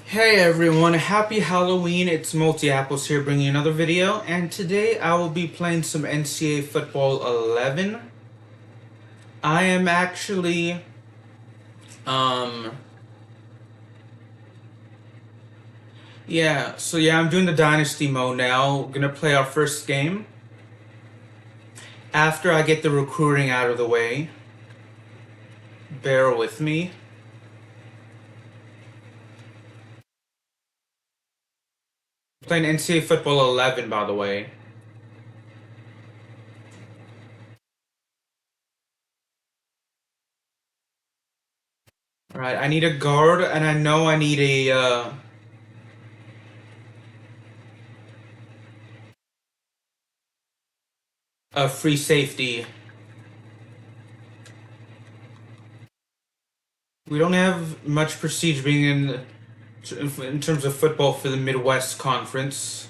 Hey everyone, happy Halloween. It's Multi Apples here bringing you another video, and today I will be playing some NCAA Football 11. I am actually um I'm doing the dynasty mode now. We're gonna play our first game after I get the recruiting out of the way. Bear with me. Playing NCAA Football 11, by the way. Alright, I need a guard, and I know I need a free safety. We don't have much prestige being in terms of football for the Midwest Conference,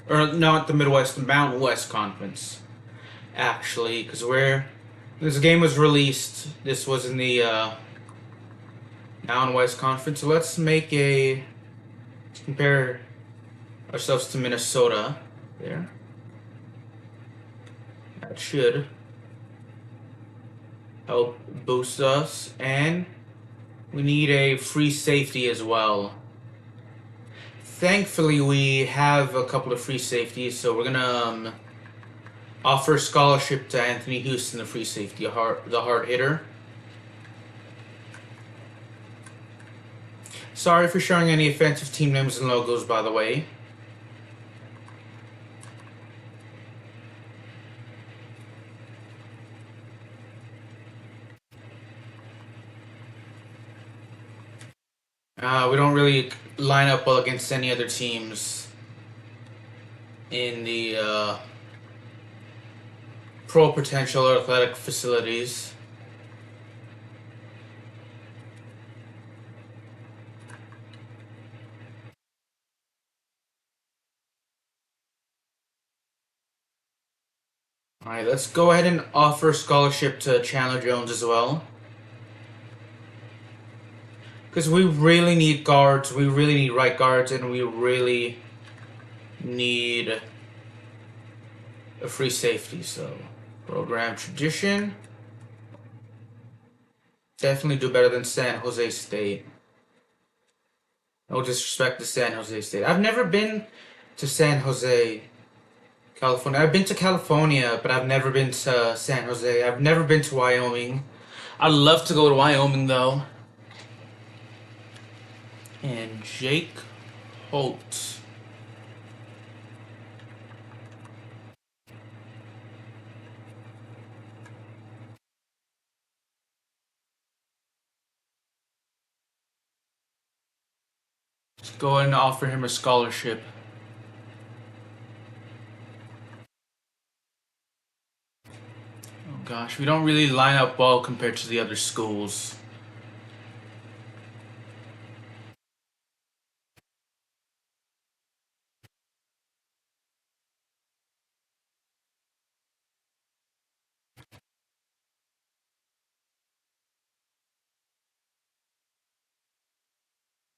or not the Midwest, the Mountain West Conference, actually, because this game was released. This was in the Mountain West Conference. So let's compare ourselves to Minnesota. There, that should help boost us, and we need a free safety as well. Thankfully, we have a couple of free safeties, so we're gonna offer a scholarship to Anthony Houston, the free safety, the hard hitter. Sorry for showing any offensive team names and logos, by the way. We don't really line up well against any other teams in the pro potential or athletic facilities. Alright, let's go ahead and offer a scholarship to Chandler Jones as well. Because we really need guards, we really need right guards, and we really need a free safety. So, program tradition. Definitely do better than San Jose State. No disrespect to San Jose State. I've never been to San Jose, California. I've been to California, but I've never been to San Jose. I've never been to Wyoming. I'd love to go to Wyoming, though. And Jake Holt. Let's go ahead and offer him a scholarship. Oh gosh, we don't really line up well compared to the other schools.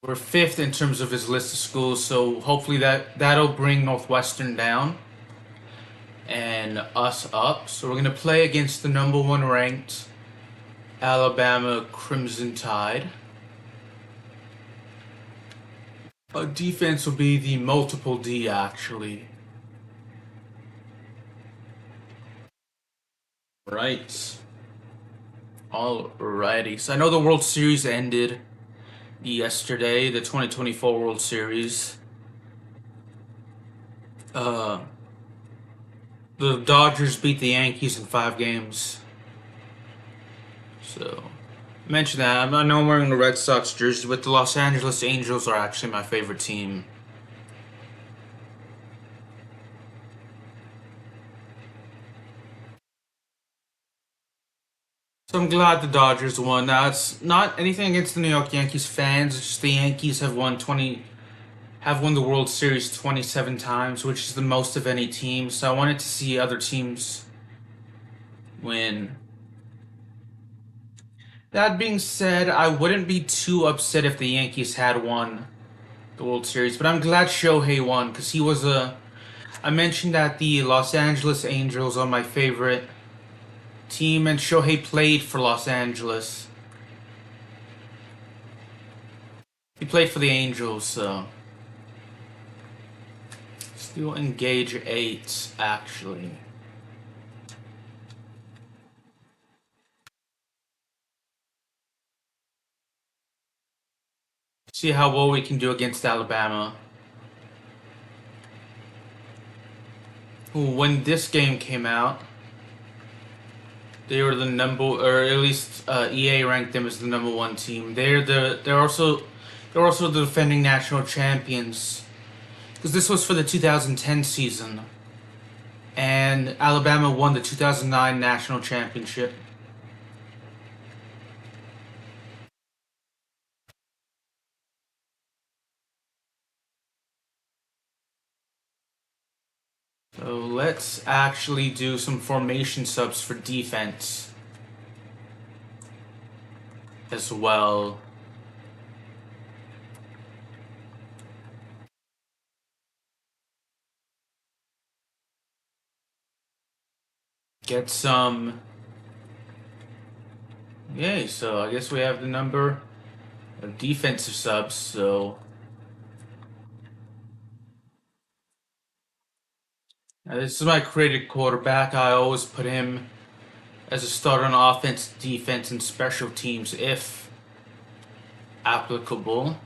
We're fifth in terms of his list of schools, so hopefully that'll bring Northwestern down and us up. So we're gonna play against the number 1 ranked Alabama Crimson Tide. Defense will be the multiple D, actually. Right. Alrighty. So I know the World Series ended yesterday, the 2024 World Series. The Dodgers beat the Yankees in 5 games. So, mention that. I know I'm wearing the Red Sox jersey, but the Los Angeles Angels are actually my favorite team. So I'm glad the Dodgers won. Now it's not anything against the New York Yankees fans. It's just the Yankees have won the World Series 27 times, which is the most of any team. So I wanted to see other teams win. That being said, I wouldn't be too upset if the Yankees had won the World Series. But I'm glad Shohei won because he was a. I mentioned that the Los Angeles Angels are my favorite team, and Shohei played for Los Angeles. He played for the Angels, so. Still engage 8, actually. See how well we can do against Alabama. When this game came out, they were the number, or at least EA ranked them as the #1 team. They're also the defending national champions because this was for the 2010 season, and Alabama won the 2009 national championship. So let's actually do some formation subs for defense as well. Get some. Yay, so I guess we have the number of defensive subs, so. This is my created quarterback. I always put him as a starter on offense, defense, and special teams if applicable.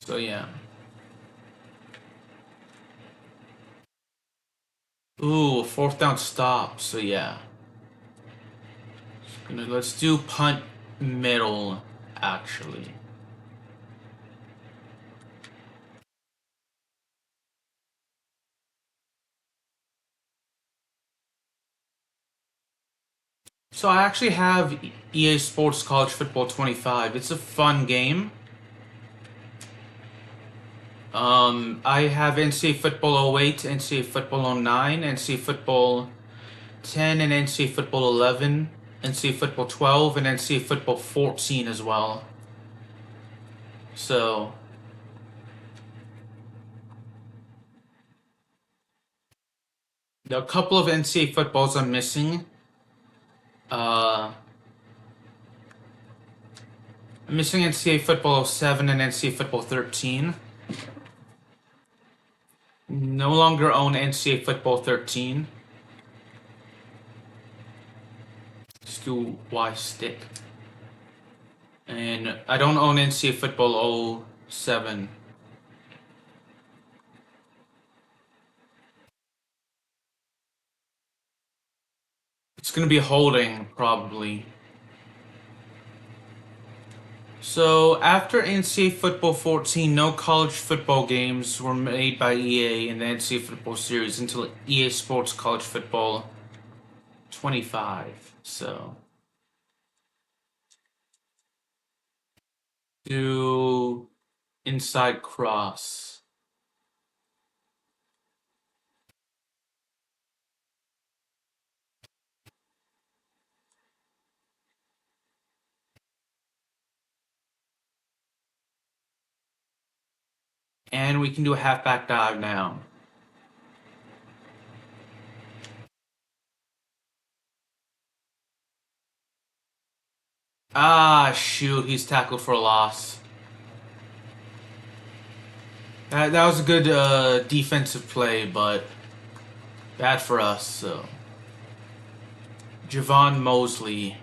So yeah. Ooh, a 4th down stop. So yeah. Let's do punt middle, actually. So I actually have EA Sports College Football 25. It's a fun game. I have NCAA Football 08, NCAA Football 09, NCAA Football 10, and NCAA Football 11, NCAA Football 12, and NCAA Football 14 as well. So, there are a couple of NCAA footballs I'm missing. I'm missing NCAA Football 07 and NCAA Football 13. No longer own NCAA Football 13. Let's do Y stick. And I don't own NCAA Football 07. It's gonna be holding, probably. So, after NCAA Football 14, no college football games were made by EA in the NCAA Football series until EA Sports College Football 25. So, do inside cross. And we can do a halfback dive now. Ah, shoot, he's tackled for a loss. That was a good defensive play, but bad for us, so. Javon Mosley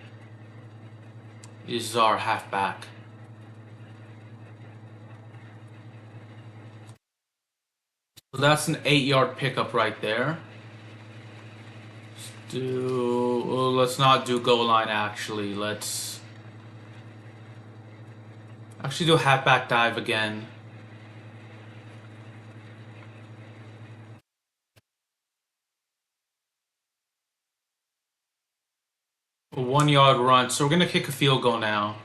is our halfback. So that's an 8-yard pickup right there. Let's not do goal line, actually. Let's actually do a halfback dive again. A 1-yard run. So we're going to kick a field goal now.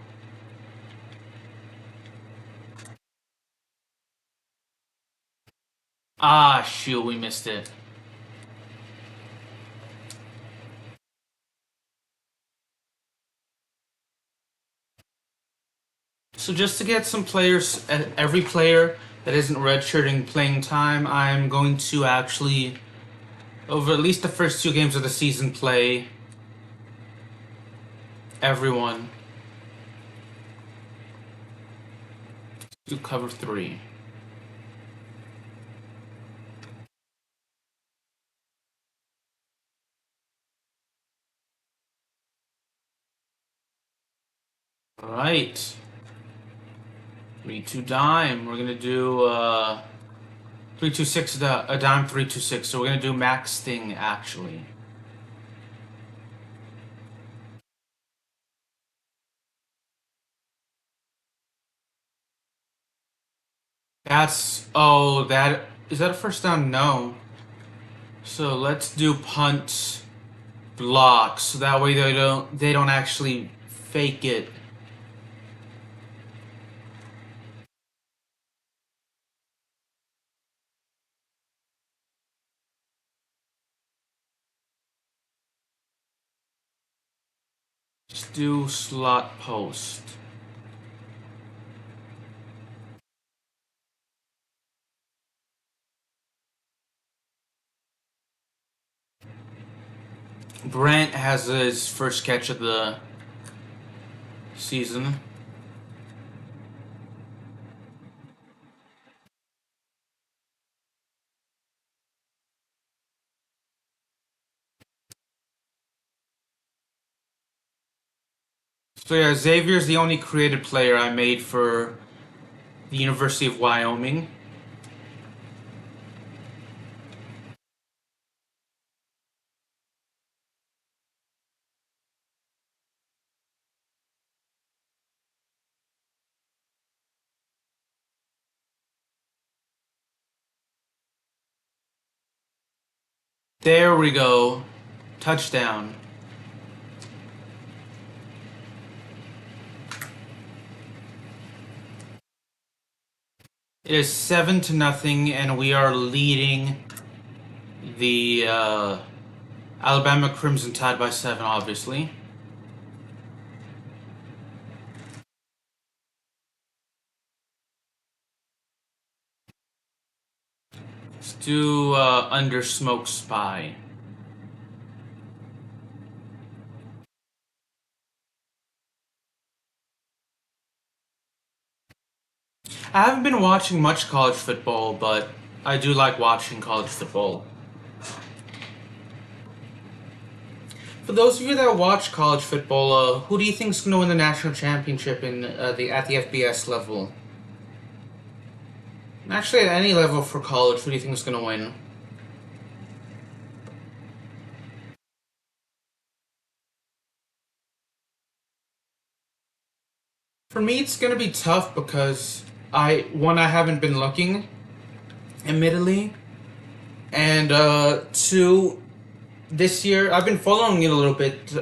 Ah, shoot, we missed it. So just to get some players, every player that isn't redshirting playing time, I'm going to actually, over at least the first 2 games of the season, play everyone. Do cover 3. Alright. 3-2 dime. We're gonna do 3-2-6 a dime 3-2-6. So we're gonna do max thing actually. That is that a first down? No. So let's do punt block so that way they don't actually fake it. Just do slot post. Brent has his first catch of the season. So yeah, Xavier's the only created player I made for the University of Wyoming. There we go. Touchdown. It is 7-0, and we are leading the Alabama Crimson Tide by 7, obviously. Let's do Under Smoke Spy. I haven't been watching much college football, but I do like watching college football. For those of you that watch college football, who do you think is going to win the national championship in at the FBS level? Actually, at any level for college, who do you think is going to win? For me, it's going to be tough because I haven't been looking, admittedly, and two, this year I've been following it a little bit,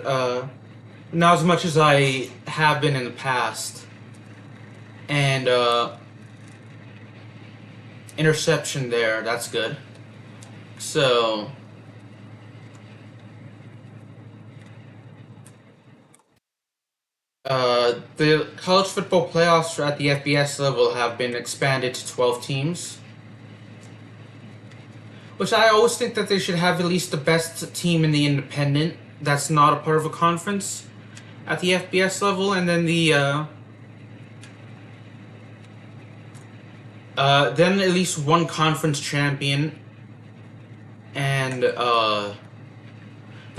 not as much as I have been in the past, and interception there, that's good. So the college football playoffs at the FBS level have been expanded to 12 teams. Which I always think that they should have at least the best team in the independent that's not a part of a conference at the FBS level, and then then at least one conference champion, and the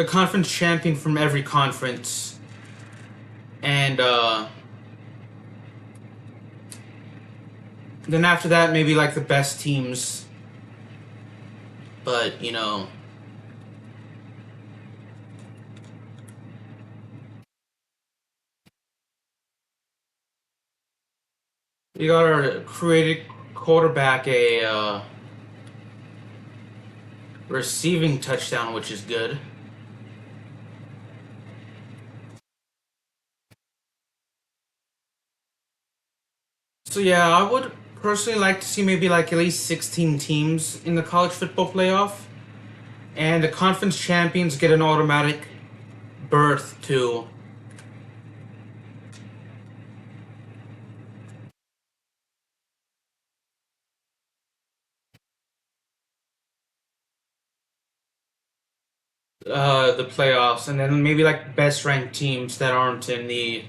conference champion from every conference, and then after that maybe like the best teams, but you know. We got our created quarterback a receiving touchdown, which is good. So yeah, I would personally like to see maybe like at least 16 teams in the college football playoff, and the conference champions get an automatic berth to the playoffs, and then maybe like best ranked teams that aren't in the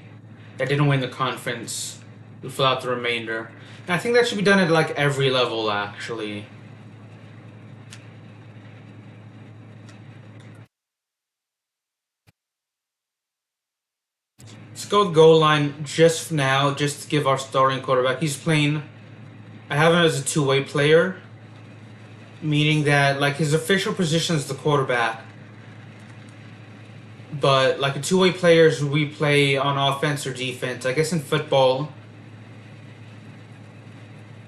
that didn't win the conference who fill out the remainder. And I think that should be done at like every level actually. Let's go with goal line just for now, just to give our starting quarterback. He's playing. I have him as a two-way player, meaning that like his official position is the quarterback, but like a two-way players we play on offense or defense. I guess in football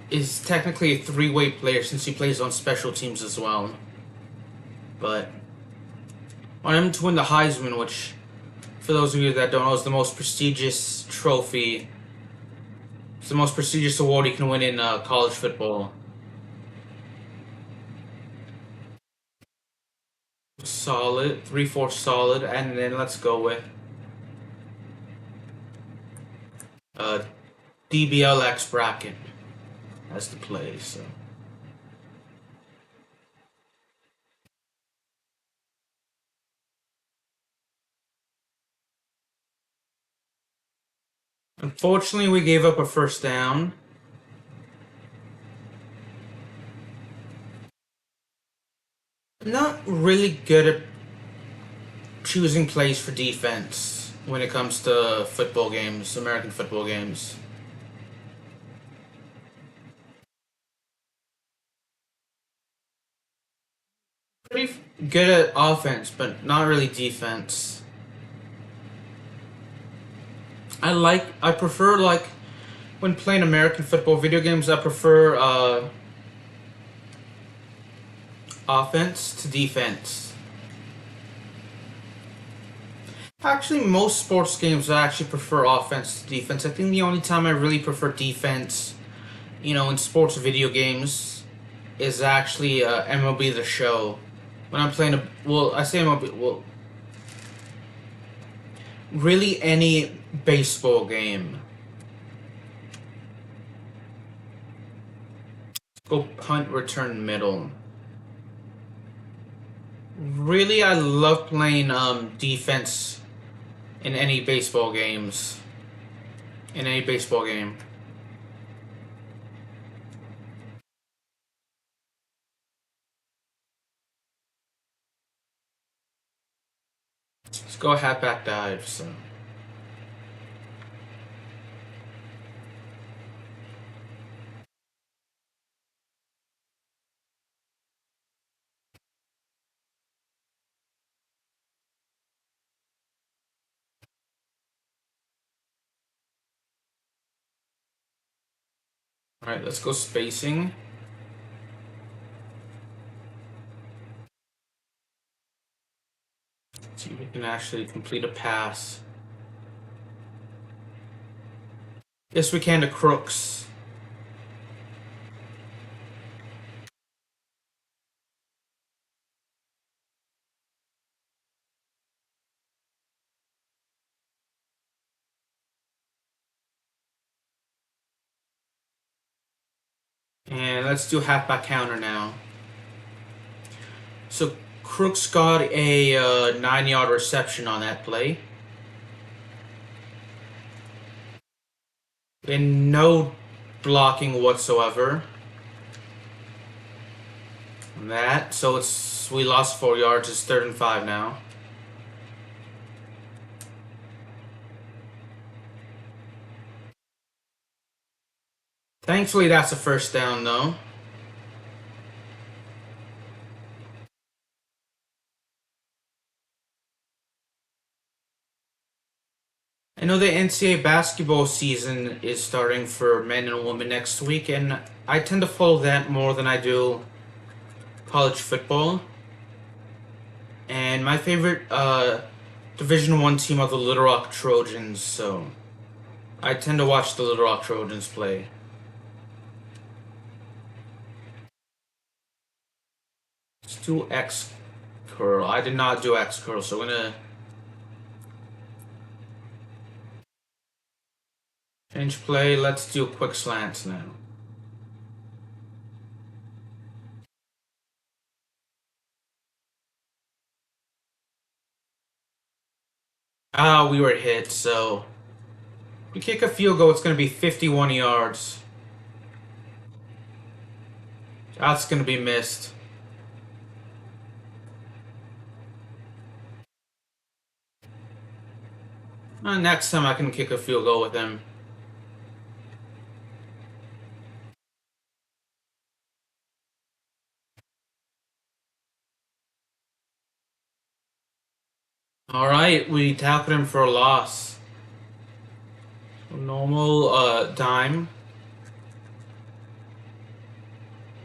is technically a three-way player since he plays on special teams as well. But on him to win the Heisman, which for those of you that don't know is the most prestigious trophy. It's the most prestigious award you can win in college football. Solid, 3-4 solid, and then let's go with DBLX bracket as the play. So unfortunately, we gave up a first down. Not really good at choosing plays for defense when it comes to football games, American football games. Pretty good at offense, but not really defense. I prefer like when playing American football video games, I prefer offense to defense. Actually, most sports games I actually prefer offense to defense. I think the only time I really prefer defense, in sports video games, is actually MLB The Show. When I'm playing I say MLB, really any baseball game. Go punt, return, middle. Really, I love playing defense in any baseball games. In any baseball game. Let's go halfback dive. So. Alright, let's go spacing. See if we can actually complete a pass. Yes, we can to Crooks. And let's do halfback counter now. So Crooks got a 9-yard reception on that play. And no blocking whatsoever. On that, so we lost 4 yards. It's 3rd and 5 now. Thankfully, that's a first down, though. I know the NCAA basketball season is starting for men and women next week, and I tend to follow that more than I do college football. And my favorite Division I team are the Little Rock Trojans, so I tend to watch the Little Rock Trojans play. Let's do X curl. I did not do X curl, so we're gonna change play. Let's do quick slants now. Ah, we were hit, so if we kick a field goal, it's gonna be 51 yards. That's gonna be missed. Next time I can kick a field goal with him. Alright, we tackled him for a loss. Normal dime.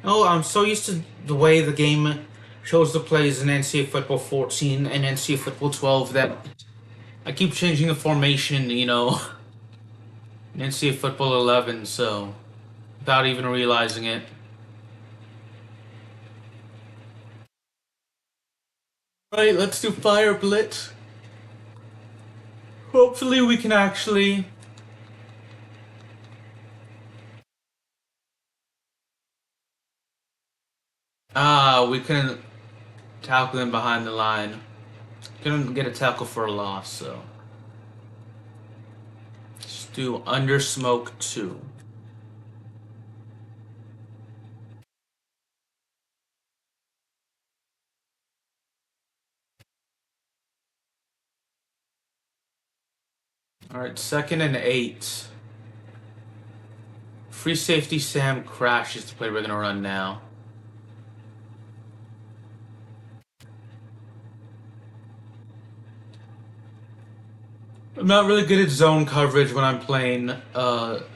Oh, I'm so used to the way the game shows the plays in NCAA Football 14 and NCAA Football 12 that I keep changing the formation, in NCAA Football 11, so without even realizing it. Right, let's do Fire Blitz. Hopefully we can actually... we couldn't tackle him behind the line. Couldn't get a tackle for a loss, so... Let's do Under Smoke 2. Alright, 2nd and 8. Free safety Sam Crash is the play we're going to run now. I'm not really good at zone coverage when I'm playing,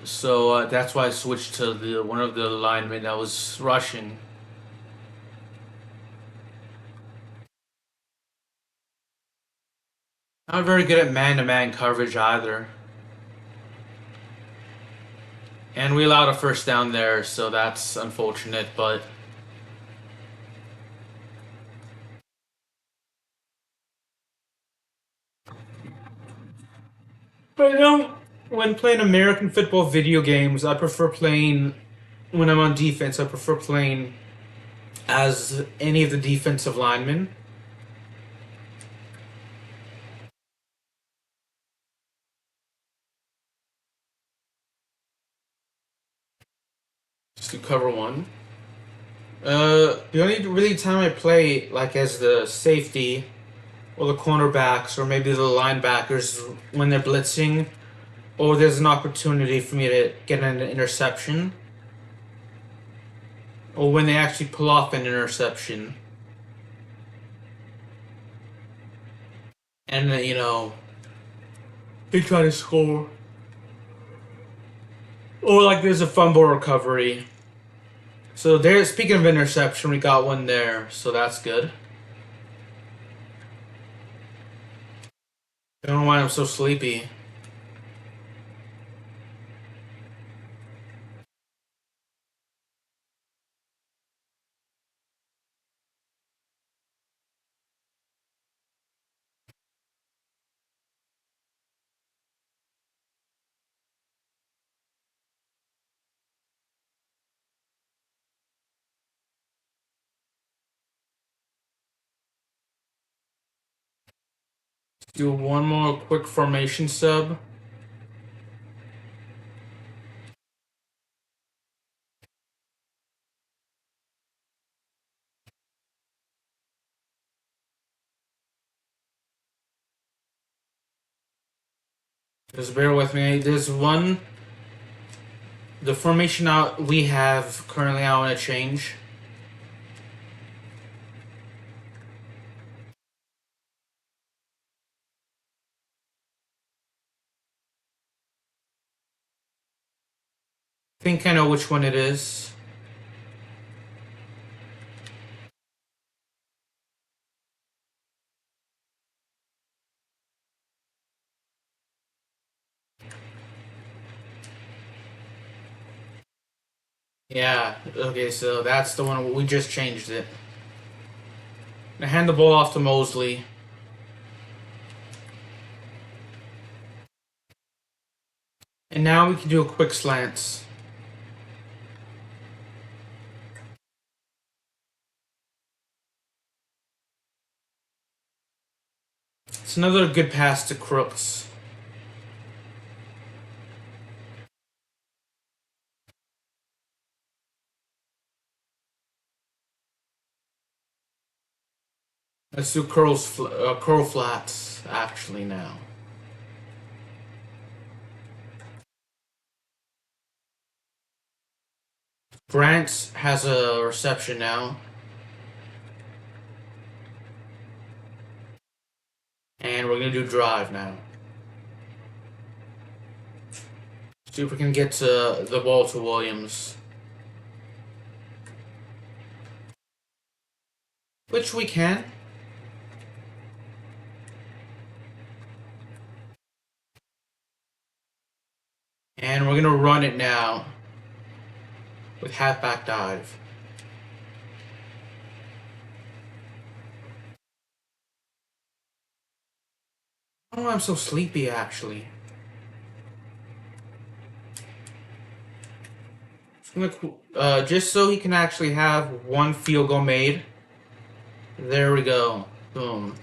so that's why I switched to one of the linemen that was rushing. Not very good at man-to-man coverage either. And we allowed a first down there, so that's unfortunate, but... But when playing American football video games, I prefer playing... When I'm on defense, I prefer playing as any of the defensive linemen. Just to cover one. The only really time I play, like, as the safety or the cornerbacks or maybe the linebackers when they're blitzing, or there's an opportunity for me to get an interception, or when they actually pull off an interception. And, they try to score. Or, like, there's a fumble recovery. So, speaking of interception, we got one there, so that's good. I don't know why I'm so sleepy. Do one more quick formation sub. Just bear with me. There's one. The formation out we have currently, I want to change. I think I know which one it is. Yeah, okay, so that's the one. We just changed it. I hand the ball off to Mosley. And now we can do a quick slants. It's another good pass to Crooks. Let's do curl flats, actually, now. Grant has a reception now. And we're going to do drive now. See if we can get the ball to Williams. Which we can. And we're going to run it now. With halfback dive. I don't know why I'm so sleepy, actually. Just so he can actually have one field goal made. There we go. Boom.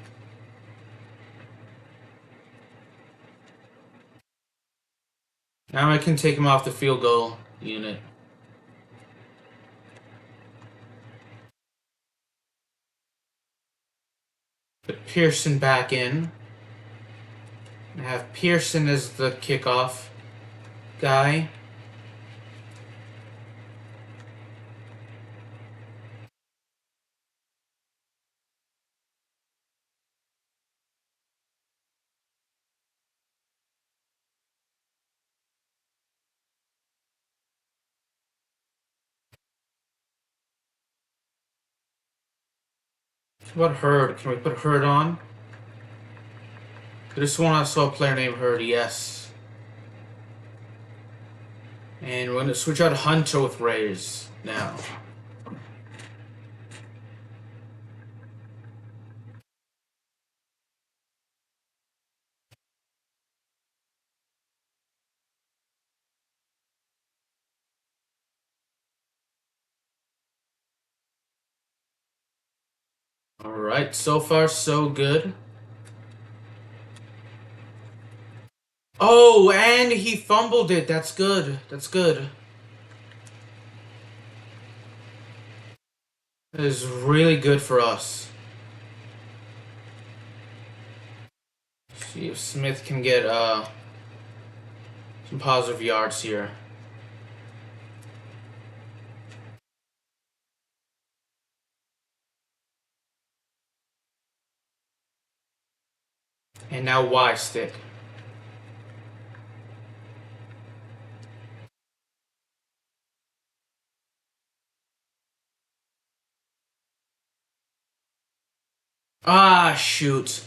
Now I can take him off the field goal unit. Put Pearson back in. I have Pearson as the kickoff guy. What about Hurd? Can we put Hurd on? I just want to saw a player named Hurd, yes. And we're going to switch out Hunter with Rays now. Alright, so far so good. Oh, and he fumbled it. That's good. That's good. That is really good for us. See if Smith can get some positive yards here. And now Y stick. Ah, shoot.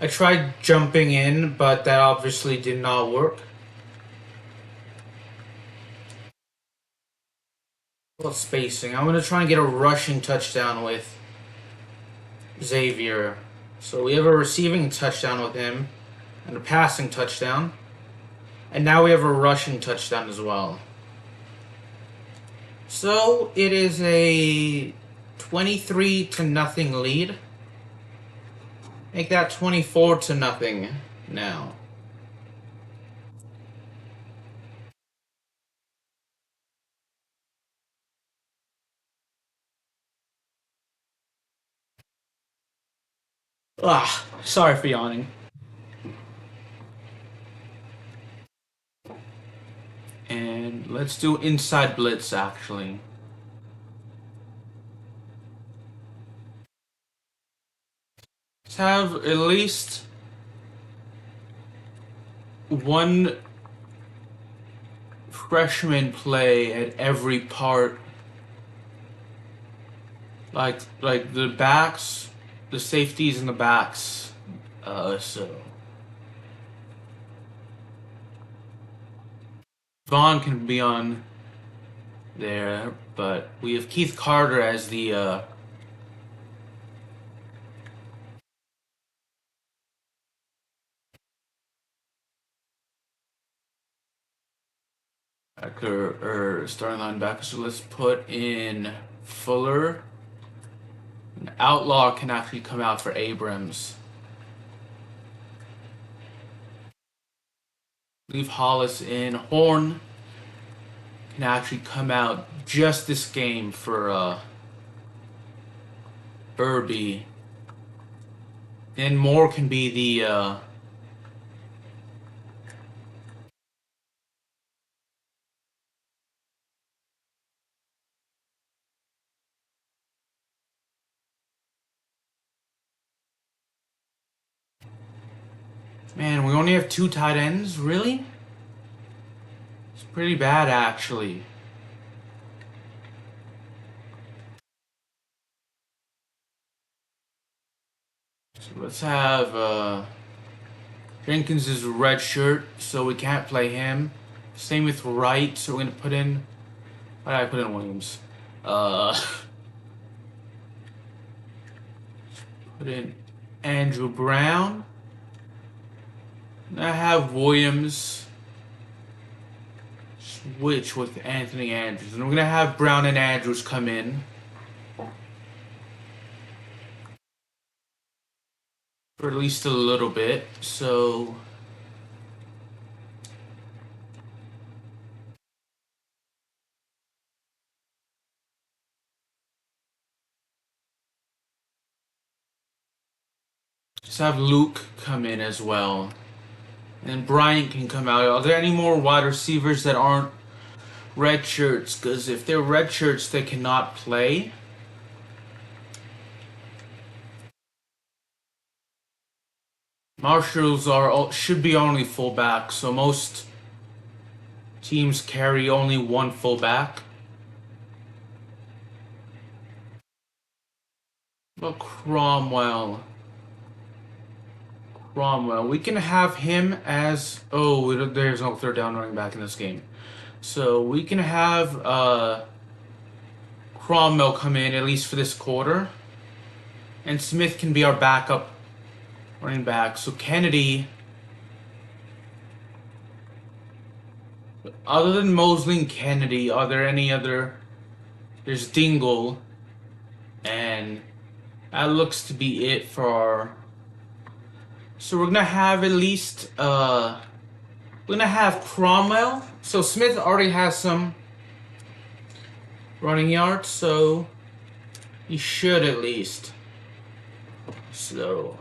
I tried jumping in, but that obviously did not work. What spacing? I'm going to try and get a rushing touchdown with Xavier. So we have a receiving touchdown with him, and a passing touchdown. And now we have a rushing touchdown as well. So it is a 23-0 lead. Make that 24-0 now. Ah, sorry for yawning. And let's do inside blitz, actually. Let's have at least one freshman play at every part. Like the backs, the safeties and the backs. So Vaughn can be on there, but we have Keith Carter as the Starting linebacker. So let's put in Fuller. An outlaw can actually come out for Abrams. Leave Hollis in. Horn can actually come out just this game for Irby. Then Moore can be the Man, we only have 2 tight ends? Really? It's pretty bad, actually. So let's have, Jenkins is a red shirt, so we can't play him. Same with Wright, so we're gonna put in... Why did I put in Williams? Put in Andrew Brown. I have Williams switch with Anthony Andrews. And we're going to have Brown and Andrews come in for at least a little bit. So just have Luke come in as well. And Bryant can come out. Are there any more wide receivers that aren't red shirts? Because if they're red shirts, they cannot play. Marshalls should be only fullback, so most teams carry only one fullback. But Cromwell, we can have him as... Oh, there's no third down running back in this game. So we can have Cromwell come in, at least for this quarter. And Smith can be our backup running back. So Kennedy... Other than Mosley and Kennedy, are there any other... There's Dingle. And that looks to be it for our... So we're gonna have at least, we're gonna have Cromwell. So Smith already has some running yards, so he should at least. So,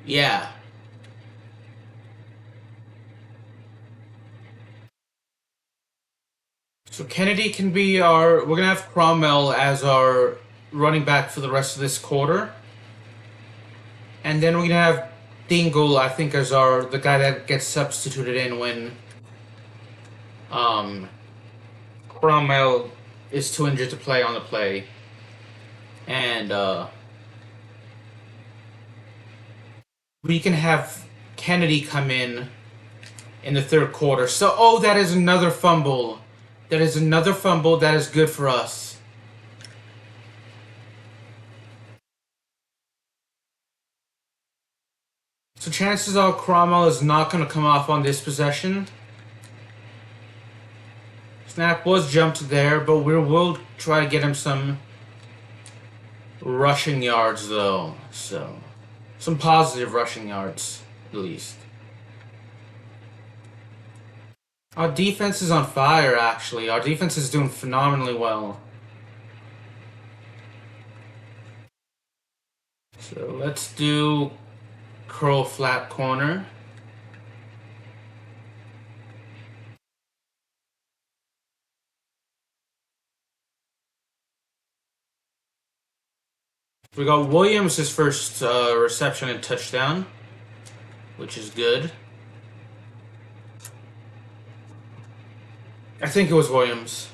yeah. So Kennedy can be we're gonna have Cromwell as our running back for the rest of this quarter. And then we're gonna have Dingle, I think, as the guy that gets substituted in when Cromwell is too injured to play on the play. And we can have Kennedy come in the third quarter. So, that is another fumble. That is another fumble. That is good for us. So chances are Cromwell is not going to come off on this possession. Snap was jumped there, but we will try to get him some rushing yards, though. So, some positive rushing yards, at least. Our defense is on fire, actually. Our defense is doing phenomenally well. So, let's do curl flat corner. We got Williams' first reception and touchdown, which is good. I think it was Williams.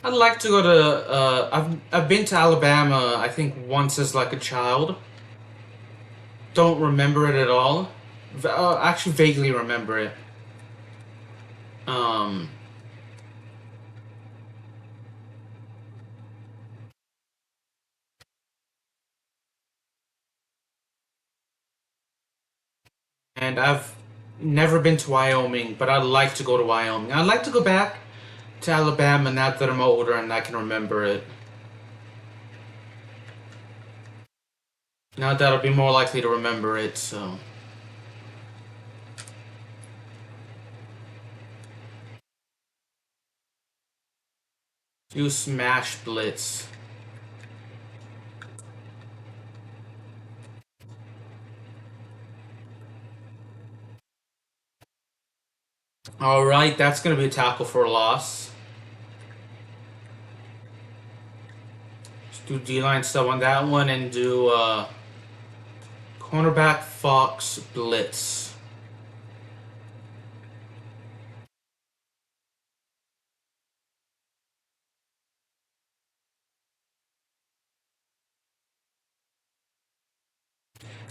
I'd like to go to, I've been to Alabama, I think, once as like a child. Don't remember it at all. Actually vaguely remember it. and I've never been to Wyoming, but I'd like to go to Wyoming. I'd like to go back to Alabama now that I'm older and I can remember it. Now that I'll be more likely to remember it, so. Do Smash Blitz. Alright, that's going to be a tackle for a loss. Let's do D-line sub on that one and do cornerback Fox Blitz.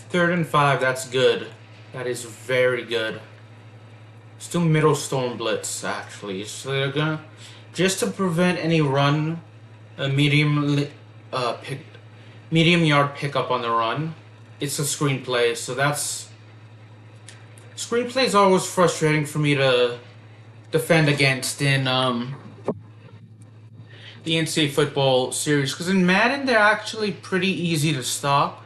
Third and 5, that's good. That is very good. Let's do middle storm blitz, actually. So they're gonna, just to prevent any run, a medium yard pickup on the run. It's a screenplay, so that's... Screenplay is always frustrating for me to defend against in the NCAA football series, because in Madden they're actually pretty easy to stop.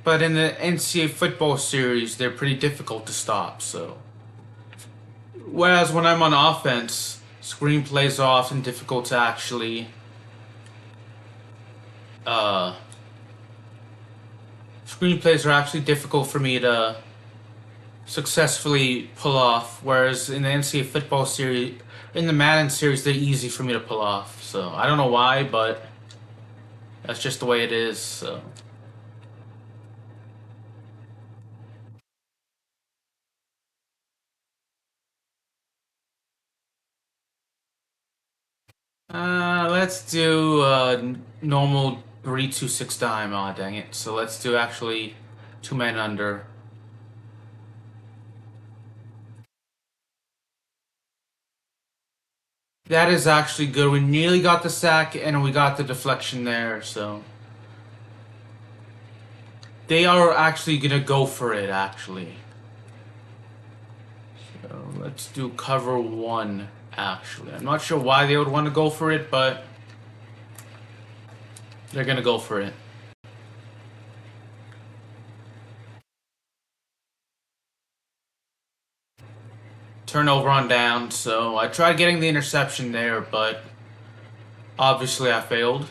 But in the NCAA football series, they're pretty difficult to stop, so. Whereas when I'm on offense, screenplays are often difficult to actually, screenplays are actually difficult for me to successfully pull off, whereas in the NCAA football series, in the Madden series, they're easy for me to pull off, so. I don't know why, but that's just the way it is, so. Let's do normal 3-2-6 dime. Aw, dang it. So let's do actually 2 men under. That is actually good. We nearly got the sack and we got the deflection there, so. They are actually gonna go for it, actually. So let's do cover 1, actually. I'm not sure why they would want to go for it, but they're gonna go for it. Turnover on down, so I tried getting the interception there, but obviously I failed.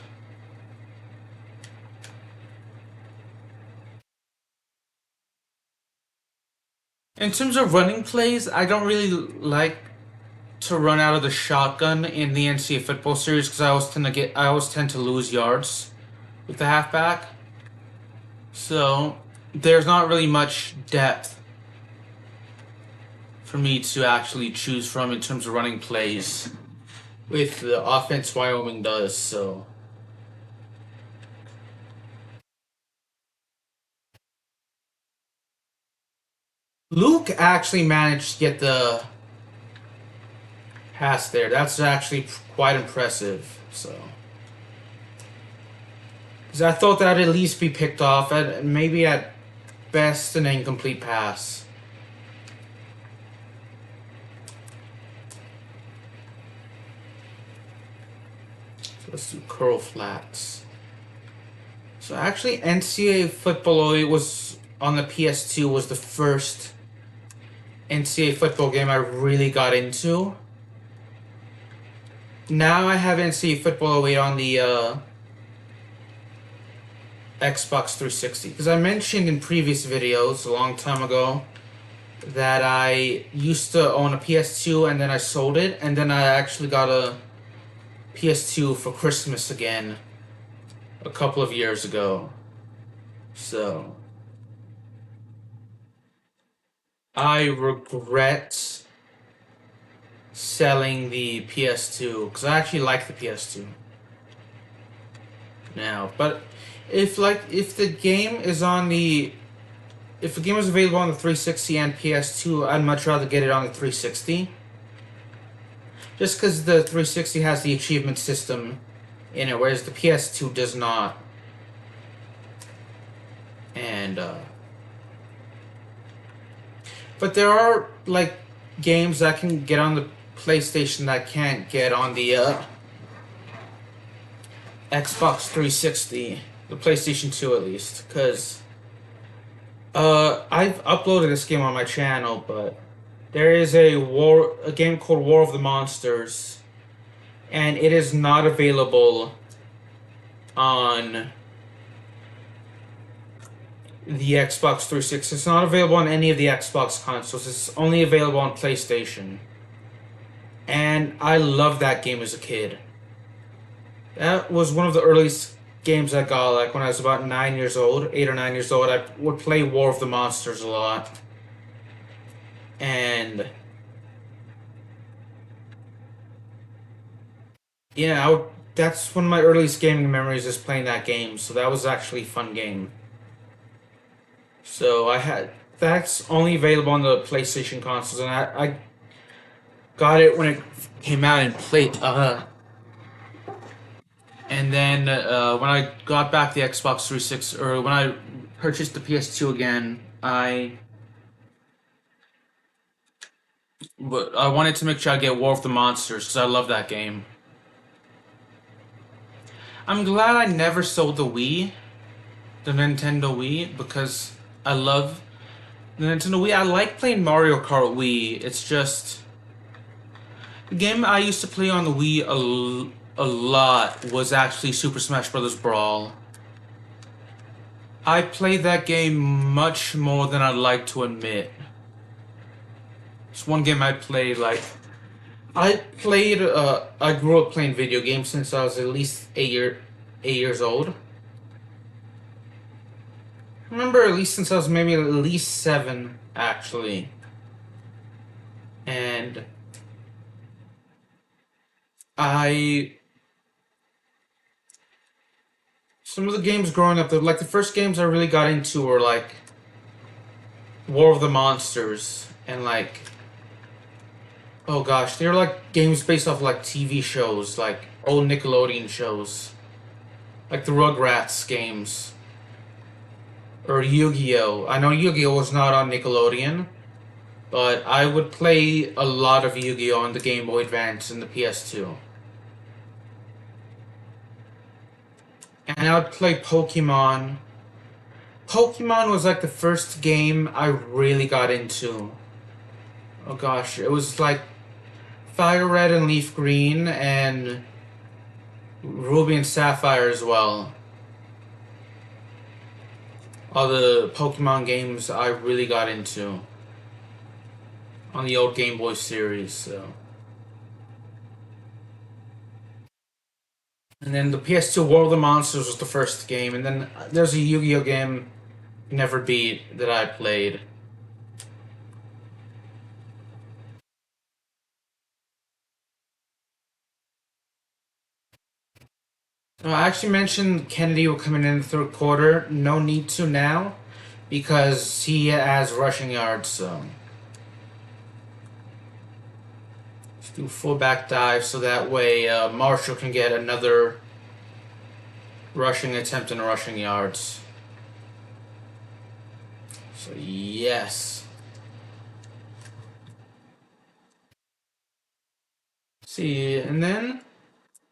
In terms of running plays, I don't really like to run out of the shotgun in the NCAA football series because I always tend to lose yards with the halfback. So there's not really much depth for me to actually choose from in terms of running plays with the offense Wyoming does, so. Luke actually managed to get the pass there. That's actually quite impressive, so. Because I thought that'd at least be picked off, at maybe at best an incomplete pass. So let's do curl flats. So actually NCAA football was on the PS2 was the first NCAA football game I really got into. Now I have NCAA football 08 on the Xbox 360. Because I mentioned in previous videos a long time ago that I used to own a PS2 and then I sold it, and then I actually got a PS2 for Christmas again a couple of years ago. So I regret selling the PS2 because I actually like the PS2 now. But if the game is on the if the game is available on the 360 and PS2, I'd much rather get it on the 360. Just because the 360 has the achievement system in it, whereas the PS2 does not. And But there are like games that can get on the PlayStation that can't get on the Xbox 360, the PlayStation 2 at least, because I've uploaded this game on my channel, but there is a game called War of the Monsters, and it is not available on the Xbox 360. It's not available on any of the Xbox consoles. It's only available on PlayStation. And I loved that game as a kid. That was one of the earliest games I got, like when I was about 9 years old, 8 or 9 years old. I would play War of the Monsters a lot. And yeah, that's one of my earliest gaming memories is playing that game. So that was actually a fun game. So that's only available on the PlayStation consoles, and I got it when it came out and played. And then when I got back the Xbox 360, or when I purchased the PS2 again, I wanted to make sure I get War of the Monsters because I love that game. I'm glad I never sold the Wii, the Nintendo Wii, because I love the Nintendo Wii. I like playing Mario Kart Wii. It's just the game I used to play on the Wii a lot was actually Super Smash Bros. Brawl. I played that game much more than I'd like to admit. It's one game I played I grew up playing video games since I was at least 8 years old. I remember at least since I was maybe at least 7, actually. And some of the games growing up, like the first games I really got into were like War of the Monsters and like, oh gosh, they were like games based off like TV shows, like old Nickelodeon shows, like the Rugrats games or Yu-Gi-Oh. I know Yu-Gi-Oh was not on Nickelodeon, but I would play a lot of Yu-Gi-Oh on the Game Boy Advance and the PS2. And I would play Pokemon. Pokemon was like the first game I really got into. Oh gosh, it was like Fire Red and Leaf Green and Ruby and Sapphire as well. All the Pokemon games I really got into on the old Game Boy series, so. And then the PS2 War of the Monsters was the first game, and then there's a Yu-Gi-Oh game never beat that I played. I actually mentioned Kennedy will come in the third quarter. No need to now, because he has rushing yards, so. Let's do full back dive so that way Marshall can get another rushing attempt and rushing yards. So, yes. See, and then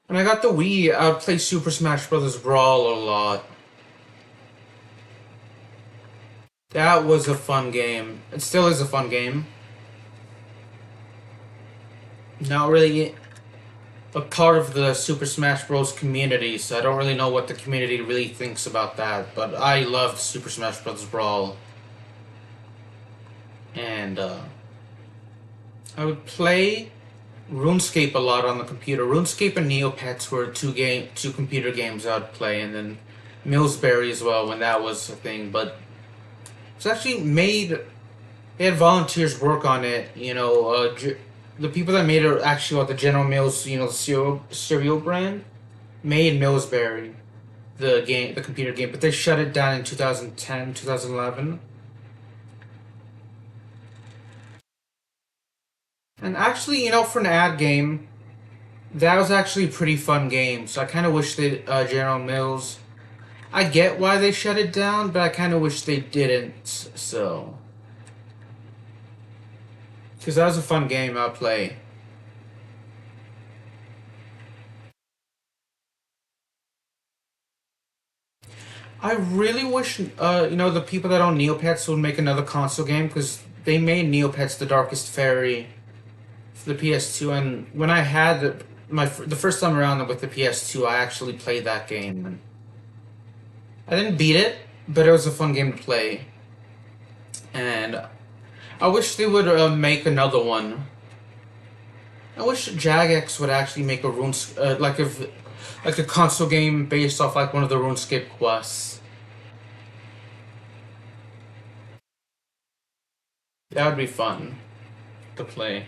when I got the Wii, I would play Super Smash Bros. Brawl a lot. That was a fun game. It still is a fun game. Not really a part of the Super Smash Bros. Community, so I don't really know what the community really thinks about that. But I loved Super Smash Bros. Brawl. And I would play RuneScape a lot on the computer. RuneScape and Neopets were two computer games I would play, and then Millsberry as well when that was a thing. But it's actually made. They had volunteers work on it. You know, the people that made it actually what the General Mills, you know, the cereal brand, made Millsberry, the computer game, but they shut it down in 2010, 2011. And actually, you know, for an ad game, that was actually a pretty fun game. So I kind of wish they General Mills. I get why they shut it down, but I kind of wish they didn't. So. Because that was a fun game I play. I really wish, the people that own Neopets would make another console game because they made Neopets the Darkest Fairy for the PS2, and when I had the first time around with the PS2, I actually played that game. I didn't beat it, but it was a fun game to play, and I wish they would make another one. I wish Jagex would actually make a like a console game based off like one of the RuneScape quests. That would be fun to play.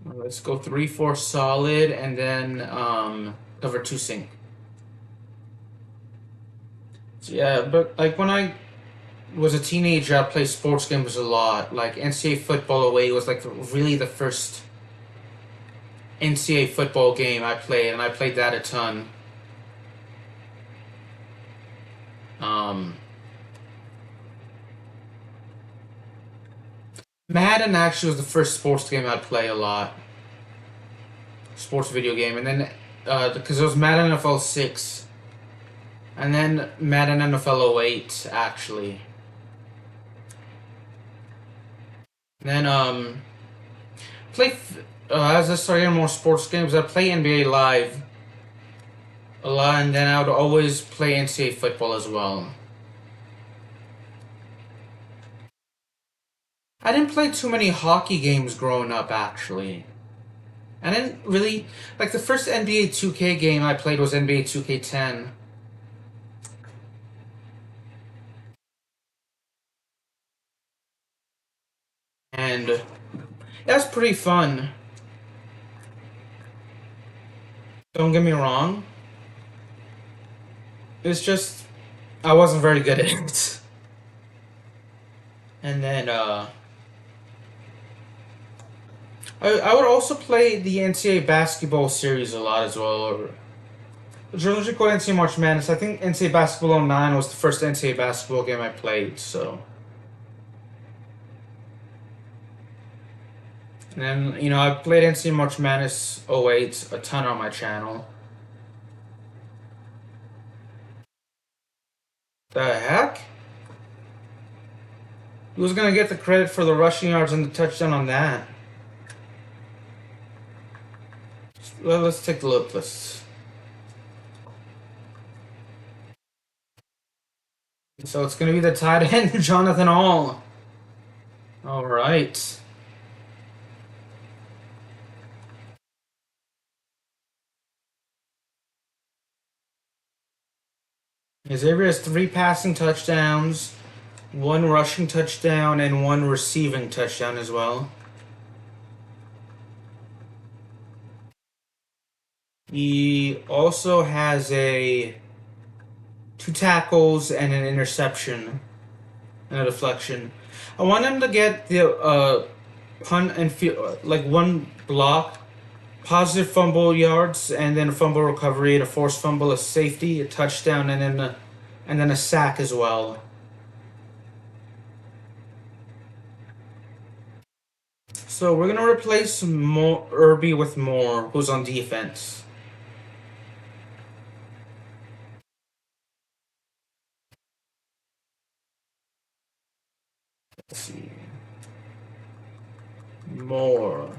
Let's go 3-4 solid and then cover 2 sync. So yeah, but like when I was a teenager, I played sports games a lot. Like NCAA football away was like really the first NCAA football game I played, and I played that a ton. Um, Madden actually was the first sports game I'd play a lot. Sports video game, and then because it was Madden NFL 6, and then Madden NFL 08 actually. And then play as I started more sports games, I play NBA Live a lot, and then I would always play NCAA football as well. I didn't play too many hockey games growing up, actually. I didn't really like the first NBA 2K game I played was NBA 2K10. And that's pretty fun. Don't get me wrong. It's just I wasn't very good at it. And then I would also play the NCAA basketball series a lot as well. It's originally called NCAA March Madness. I think NCAA Basketball 09 was the first NCAA basketball game I played, so. And then, I played NCAA March Madness 08 a ton on my channel. The heck? Who's gonna get the credit for the rushing yards and the touchdown on that? Well, let's take a look. So it's gonna be the tight end, Jonathan All. All right. Xavier has 3 passing touchdowns, 1 rushing touchdown, and 1 receiving touchdown as well. He also has 2 tackles and an interception and a deflection. I want him to get the punt and like 1 block, positive fumble yards, and then a fumble recovery, and a forced fumble, a safety, a touchdown, and then a sack as well. So we're gonna replace Irby with Moore, who's on defense. Let's see. Moore.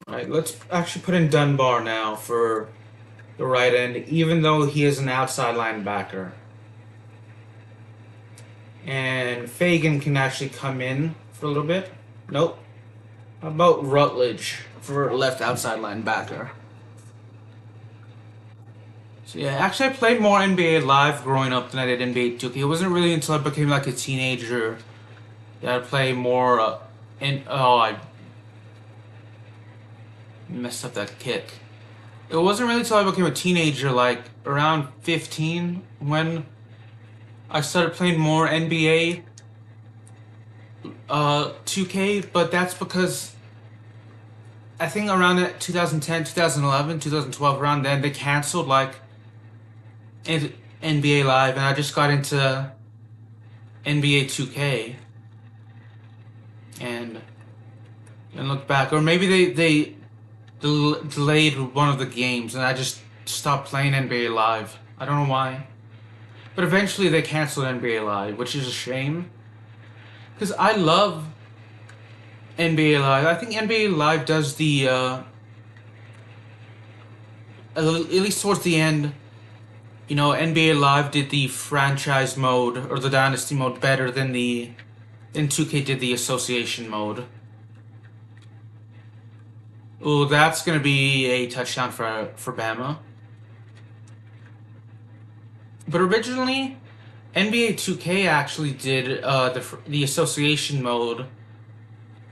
Alright, let's actually put in Dunbar now for the right end, even though he is an outside linebacker. And Fagan can actually come in for a little bit. Nope. How about Rutledge for left outside linebacker? So yeah, actually I played more NBA Live growing up than I did NBA 2K. It wasn't really until I became like a teenager that I played more I messed up that kick. It wasn't really until I became a teenager, like around 15, when I started playing more NBA 2K, but that's because I think around 2010, 2011, 2012, around then they canceled like NBA Live, and I just got into NBA 2K and look back, or maybe they delayed one of the games, and I just stopped playing NBA Live. I don't know why, but eventually they canceled NBA Live, which is a shame because I love NBA Live. I think NBA Live does the at least towards the end. You know, NBA Live did the franchise mode or the dynasty mode better than 2K did the association mode. Oh, that's gonna be a touchdown for Bama. But originally, NBA 2K actually did the association mode,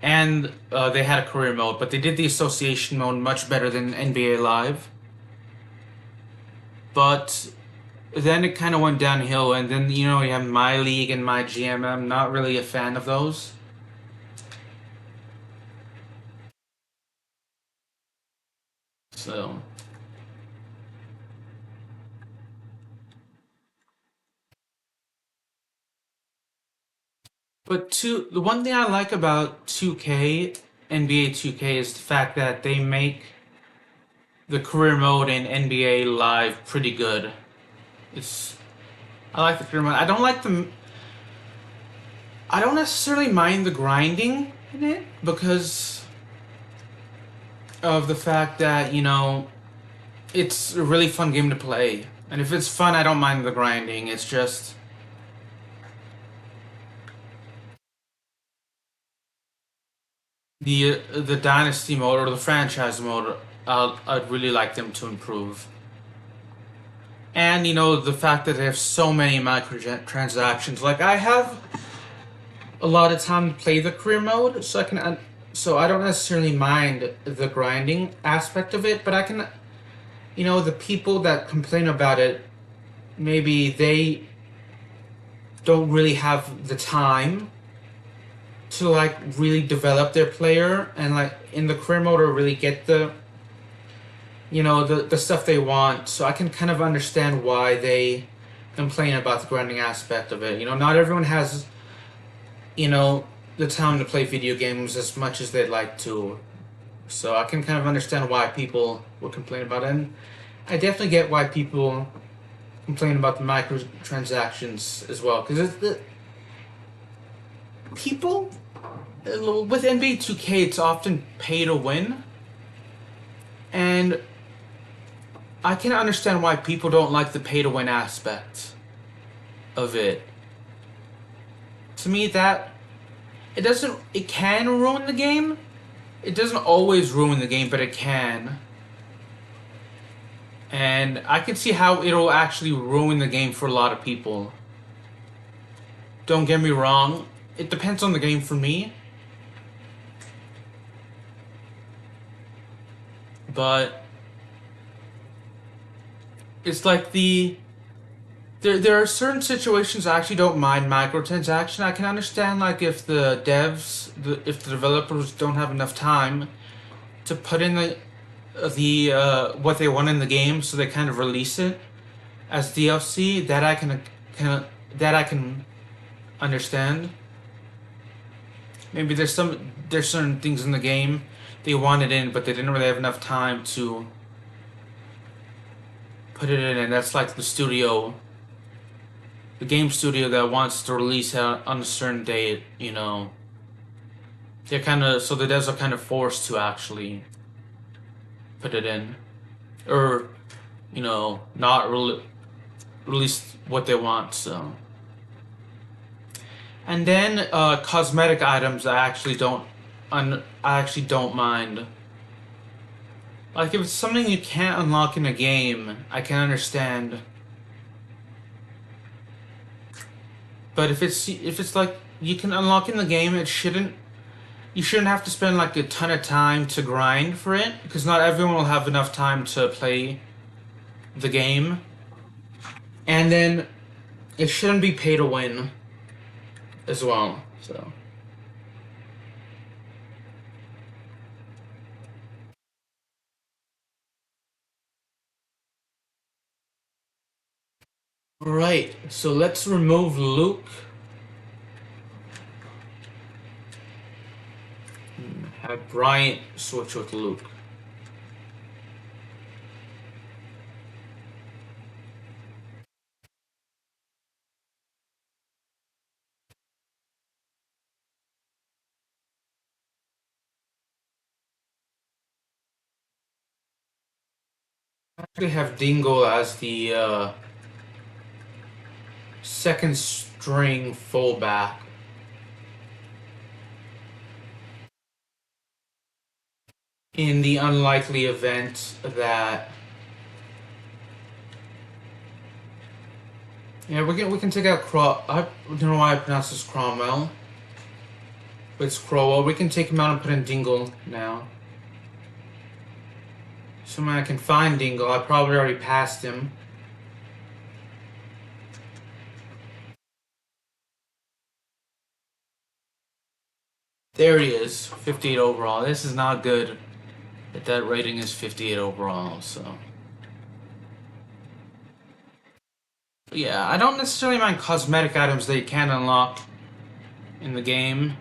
and they had a career mode, but they did the association mode much better than NBA Live. But then it kind of went downhill, and then you have My League and My GM. I'm not really a fan of those. So, but the one thing I like about 2K, NBA 2K, is the fact that they make the career mode in NBA Live pretty good. It's I like the career mode. I don't necessarily mind the grinding in it because of the fact that it's a really fun game to play. And if it's fun, I don't mind the grinding. It's just the dynasty mode or the franchise mode. I'd really like them to improve. And the fact that they have so many microtransactions. Like I have a lot of time to play the career mode, so I don't necessarily mind the grinding aspect of it, but I can, the people that complain about it, maybe they don't really have the time to like really develop their player and like in the career mode or really get the the stuff they want. So I can kind of understand why they complain about the grinding aspect of it. Not everyone has the time to play video games as much as they'd like to. So I can kind of understand why people would complain about it. And I definitely get why people complain about the microtransactions as well. Because the people with NBA 2K, it's often pay to win. And I can understand why people don't like the pay to win aspect of it. To me, it can ruin the game. It doesn't always ruin the game, but it can. And I can see how it'll actually ruin the game for a lot of people. Don't get me wrong, it depends on the game for me. But it's like there are certain situations I actually don't mind microtransaction. I can understand like if the developers don't have enough time to put in the what they want in the game, so they kind of release it as DLC. That I can understand. Maybe there's certain things in the game they wanted in, but they didn't really have enough time to put it in, and that's like the game studio that wants to release it on a certain date. They're so the devs are kind of forced to actually put it in, or not release what they want. So, and then cosmetic items, I actually don't mind. Like if it's something you can't unlock in a game, I can understand. But if it's like you can unlock in the game, you shouldn't have to spend like a ton of time to grind for it, because not everyone will have enough time to play the game. And then it shouldn't be pay to win as well. So Alright, so let's remove Luke. Have Bryant switch with Luke. Actually have Dingle as the second string fullback. In the unlikely event that we can take out I don't know why I pronounce this Cromwell. But it's Crowell. We can take him out and put in Dingle now. Somewhere I can find Dingle. I probably already passed him. There he is, 58 overall. This is not good. That rating is 58 overall, so. But yeah, I don't necessarily mind cosmetic items that you can unlock in the game.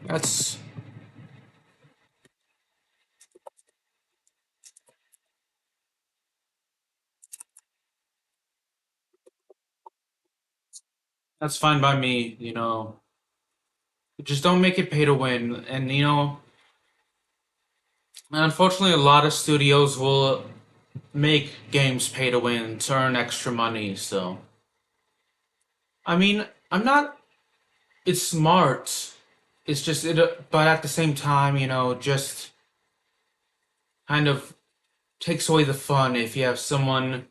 That's fine by me, you know. Just don't make it pay to win. And you know, unfortunately a lot of studios will make games pay to win to earn extra money, so I mean, I'm not it's smart. It's just but at the same time, you know, just kind of takes away the fun if you have someone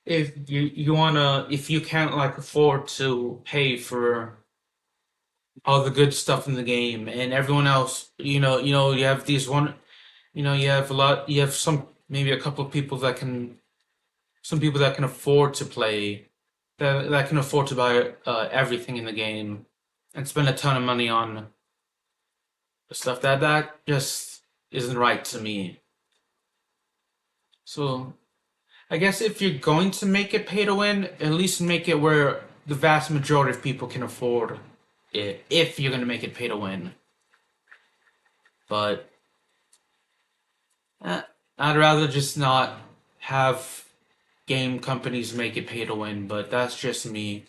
if you wanna if you can't like afford to pay for all the good stuff in the game and everyone else, you have these one, you have a lot, you have some maybe a couple of people that can some people that can afford to play that can afford to buy everything in the game and spend a ton of money on stuff that just isn't right to me. So I guess if you're going to make it pay to win, at least make it where the vast majority of people can afford it. If you're going to make it pay to win, but eh, I'd rather just not have game companies make it pay to win. But that's just me.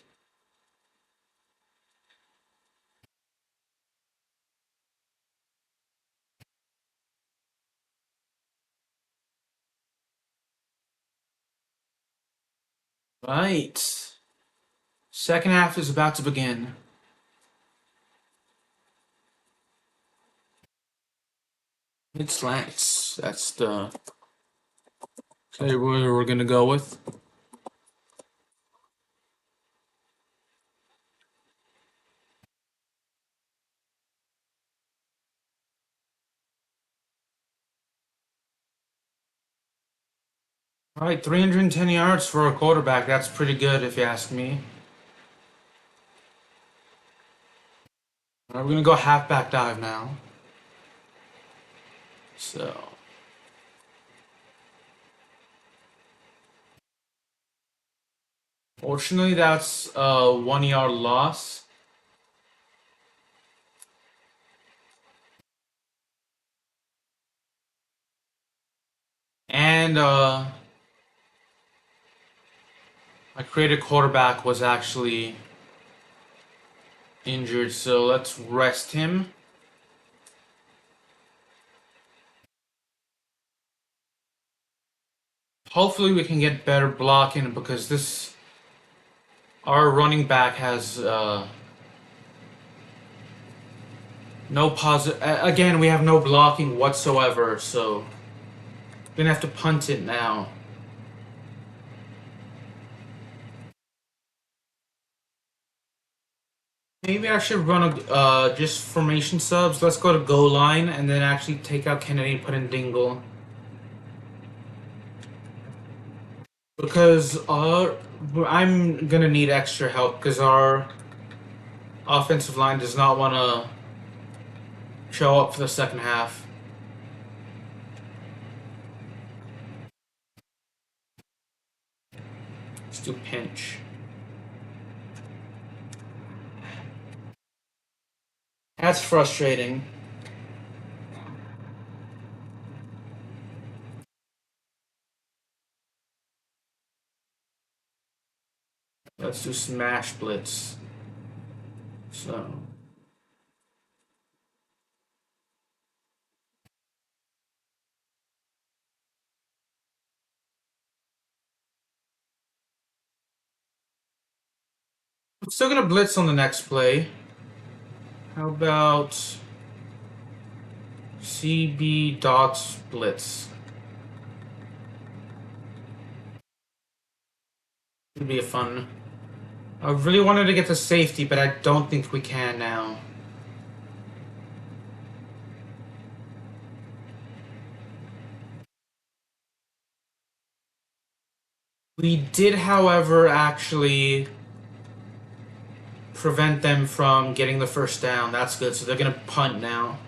Right. Second half is about to begin. Mid slants. That's the okay, where we're gonna go with. All right, 310 yards for a quarterback. That's pretty good, if you ask me. All right, we're gonna go halfback dive now. So, fortunately, that's a 1 yard loss. And my created quarterback was actually injured, so let's rest him. Hopefully, we can get better blocking because our running back has no positive. Again, we have no blocking whatsoever, so we're gonna have to punt it now. Maybe I should run just formation subs. Let's go to goal line and then actually take out Kennedy and put in Dingle. Because I'm gonna need extra help because our offensive line does not want to show up for the second half. Let's do pinch. That's frustrating. Let's do smash blitz. So. I'm still gonna blitz on the next play. How about CB dots blitz? Would be a fun. I really wanted to get to safety, but I don't think we can now. We did, however, actually prevent them from getting the first down. That's good. So they're going to punt now.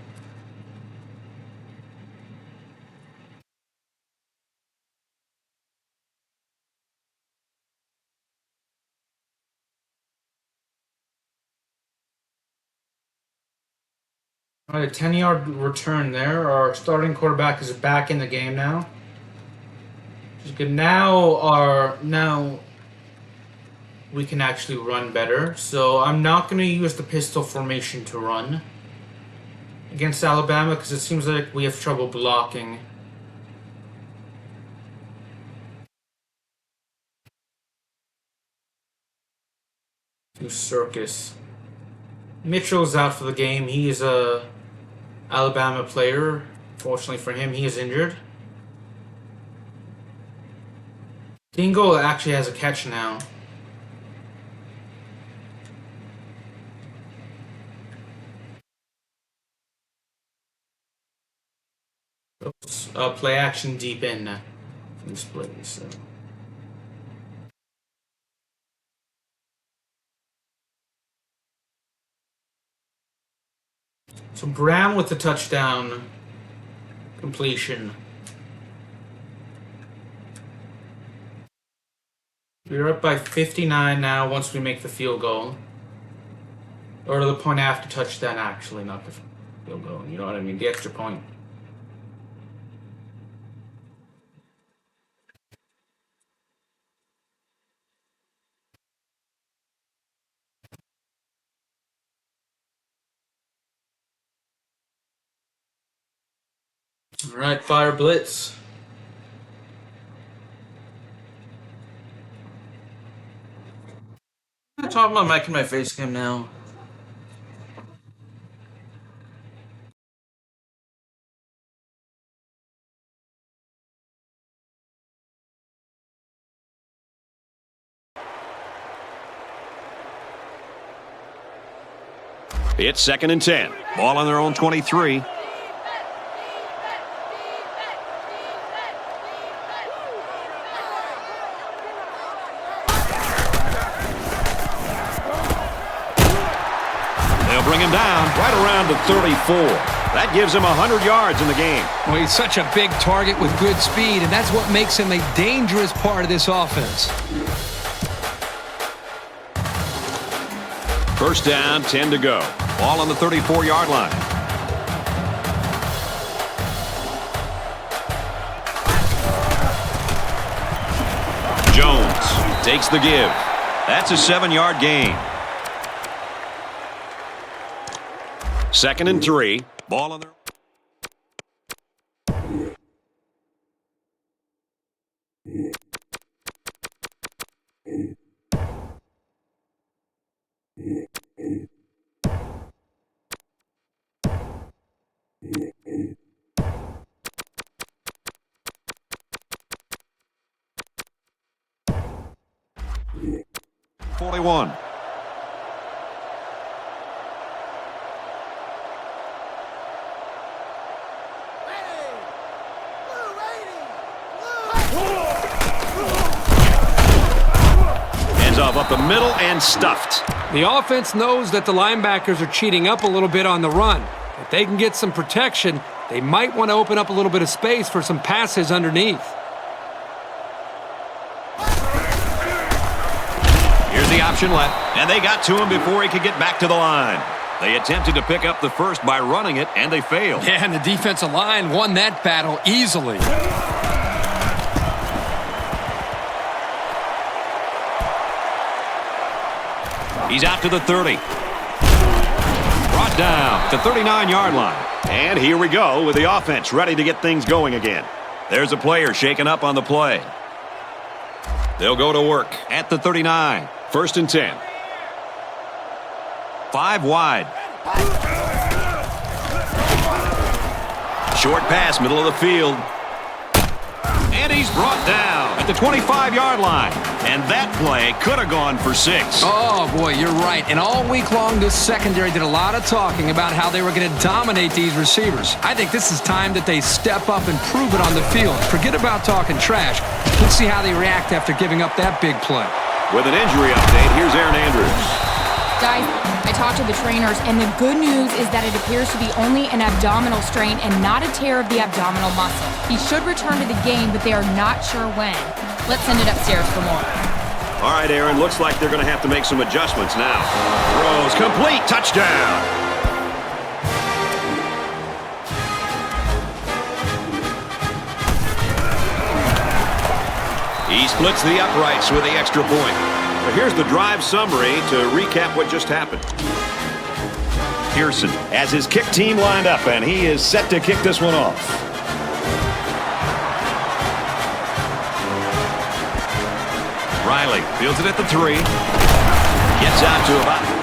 All right, a 10-yard return there. Our starting quarterback is back in the game now. Which is good. Now we can actually run better. So I'm not going to use the pistol formation to run against Alabama because it seems like we have trouble blocking. Do circus. Mitchell's out for the game. He is a Alabama player. Fortunately for him, he is injured. Dingle actually has a catch now. Oops. Play action deep in this play. So Brown with the touchdown completion. We're up by 59 now once we make the field goal. Or the point after touchdown, actually, not the field goal. You know what I mean? The extra point. All right, fire blitz. I'm talking about mic in my face cam now. It's 2nd and 10. Ball on their own 23. Bring him down right around the 34. That gives him 100 yards in the game. Well, he's such a big target with good speed, and that's what makes him a dangerous part of this offense. First down, 10 to go. Ball on the 34-yard line. Jones takes the give. That's a 7-yard gain. 2nd and 3. Ball on their... .41. Up the middle and stuffed. The offense knows that the linebackers are cheating up a little bit on the run. If they can get some protection, they might want to open up a little bit of space for some passes underneath. option left, and they got to him before he could get back to the line. They attempted to pick up the first by running it, and they failed. Yeah, and the defensive line won that battle easily. He's out to the 30. Brought down to 39-yard line. And here we go with the offense ready to get things going again. There's a player shaken up on the play. They'll go to work at the 39. 1st and 10. 5 wide. Short pass, middle of the field. And he's brought down at the 25-yard line. And that play could have gone for 6. Oh, boy, you're right. And all week long, this secondary did a lot of talking about how they were going to dominate these receivers. I think this is time that they step up and prove it on the field. Forget about talking trash. Let's see how they react after giving up that big play. With an injury update, here's Aaron Andrews. Guys, I talked to the trainers, and the good news is that it appears to be only an abdominal strain and not a tear of the abdominal muscle. He should return to the game, but they are not sure when. Let's send it upstairs for more. All right, Aaron, looks like they're going to have to make some adjustments now. Throws complete, touchdown. He splits the uprights with the extra point. But here's the drive summary to recap what just happened. Pearson has his kick team lined up, and he is set to kick this one off. Riley fields it at the 3. Gets out to about...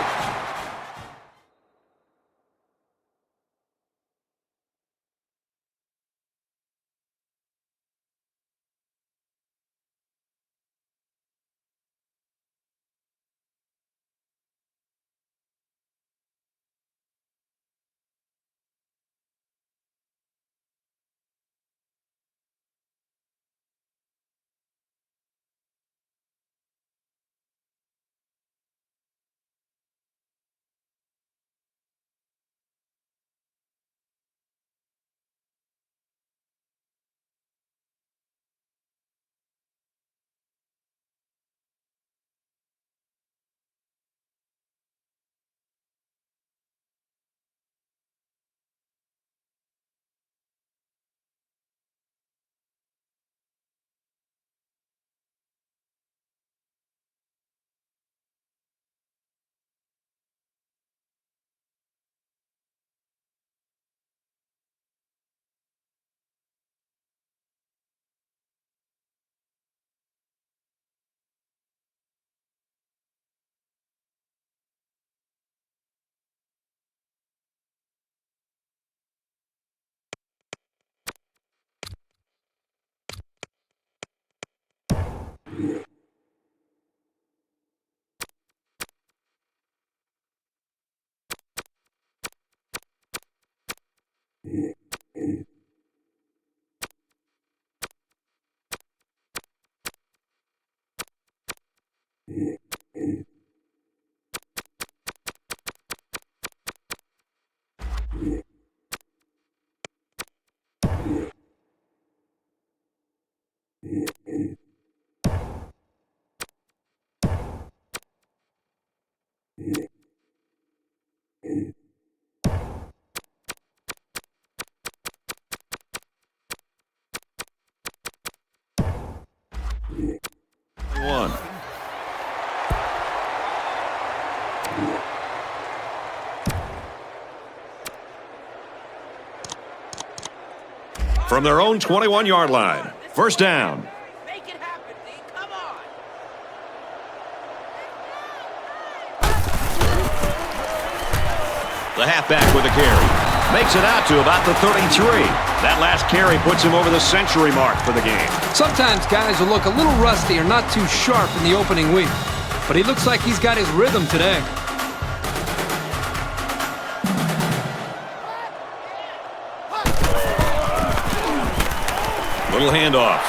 One. From their own 21-yard line. 1st down. Make it happen, D. Come on. The halfback with a carry. Makes it out to about the 33. That last carry puts him over the century mark for the game. Sometimes guys will look a little rusty or not too sharp in the opening week, but he looks like he's got his rhythm today. Little handoff.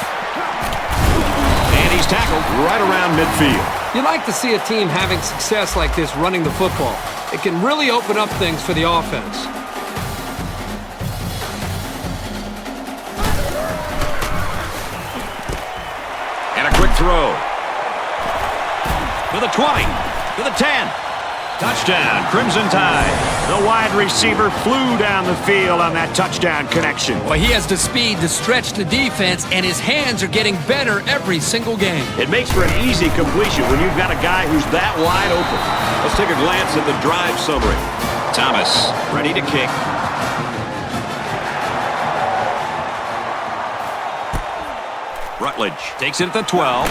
And he's tackled right around midfield. You like to see a team having success like this running the football. It can really open up things for the offense. And a quick throw. to the 20, to the 10. Touchdown, Crimson Tide. The wide receiver flew down the field on that touchdown connection. Well, he has the speed to stretch the defense, and his hands are getting better every single game. It makes for an easy completion when you've got a guy who's that wide open. Let's take a glance at the drive summary. Thomas, ready to kick. Rutledge takes it at the 12.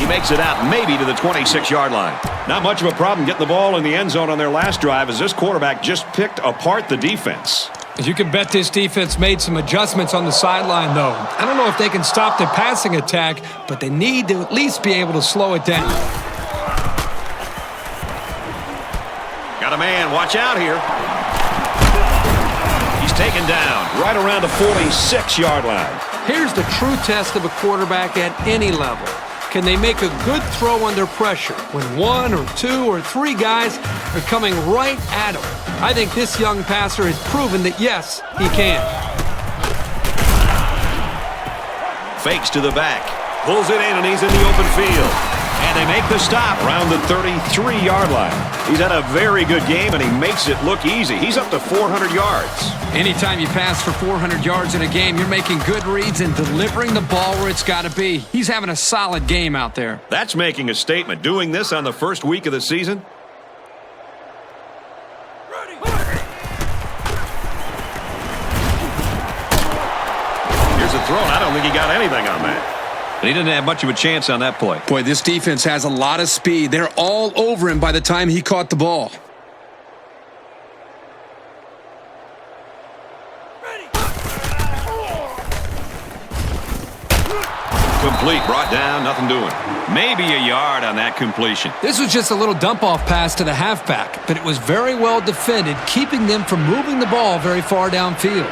He makes it out maybe to the 26-yard line. Not much of a problem getting the ball in the end zone on their last drive as this quarterback just picked apart the defense. You can bet this defense made some adjustments on the sideline, though. I don't know if they can stop the passing attack, but they need to at least be able to slow it down. Got a man. Watch out here. He's taken down right around the 46-yard line. Here's the true test of a quarterback at any level. Can they make a good throw under pressure when 1 or 2 or 3 guys are coming right at him? I think this young passer has proven that, yes, he can. Fakes to the back. Pulls it in, and he's in the open field. And they make the stop around the 33-yard line. He's had a very good game, and he makes it look easy. He's up to 400 yards. Anytime you pass for 400 yards in a game, you're making good reads and delivering the ball where it's got to be. He's having a solid game out there. That's making a statement. Doing this on the first week of the season. Here's a throw. I don't think he got anything on that. And he didn't have much of a chance on that play. Boy, this defense has a lot of speed. They're all over him by the time he caught the ball. Complete, brought down, nothing doing. Maybe a yard on that completion. This was just a little dump-off pass to the halfback, but it was very well defended, keeping them from moving the ball very far downfield.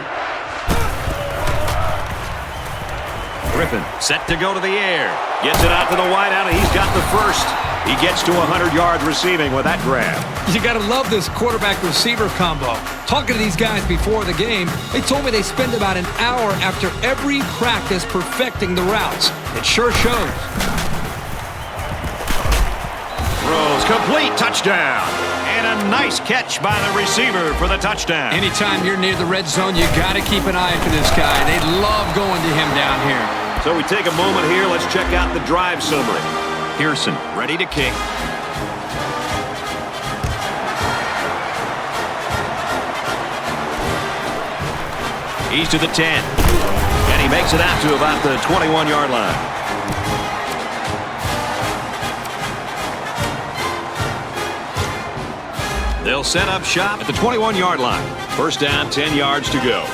Griffin set to go to the air. Gets it out to the wideout, and he's got the first. He gets to 100 yards receiving with that grab. You got to love this quarterback-receiver combo. Talking to these guys before the game, they told me they spend about an hour after every practice perfecting the routes. It sure shows. Throws complete, touchdown. And a nice catch by the receiver for the touchdown. Anytime you're near the red zone, you got to keep an eye for this guy. They love going to him down here. So we take a moment here. Let's check out the drive summary. Pearson ready to kick. He's to the 10. And he makes it out to about the 21-yard line. They'll set up shop at the 21-yard line. First down, 10 yards to go.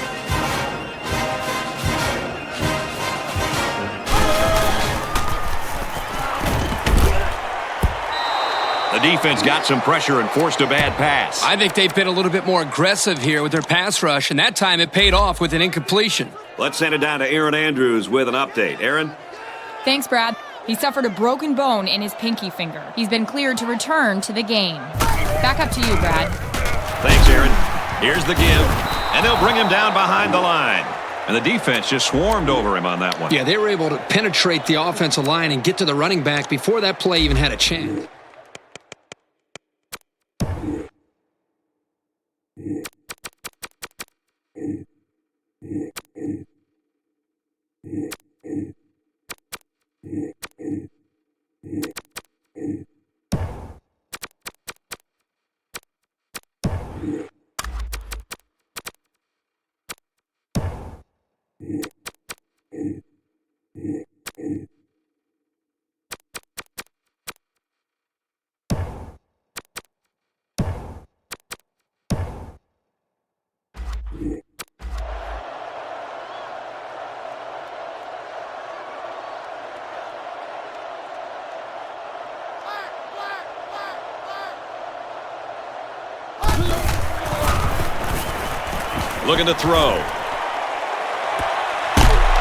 The defense got some pressure and forced a bad pass. I think they've been a little bit more aggressive here with their pass rush, and that time it paid off with an incompletion. Let's send it down to Aaron Andrews with an update. Aaron? Thanks, Brad. He suffered a broken bone in his pinky finger. He's been cleared to return to the game. Back up to you, Brad. Thanks, Aaron. Here's the give, and they'll bring him down behind the line. And the defense just swarmed over him on that one. Yeah, they were able to penetrate the offensive line and get to the running back before that play even had a chance. Looking to throw.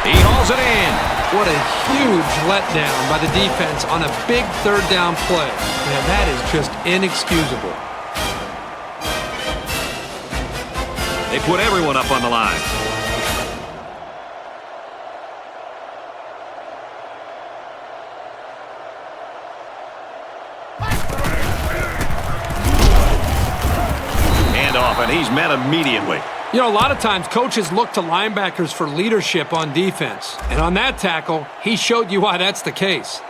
He hauls it in. What a huge letdown by the defense on a big third down play. Man, that is just inexcusable. They put everyone up on the line. handoff, and he's met immediately. You know, a lot of times coaches look to linebackers for leadership on defense. And on that tackle, he showed you why that's the case.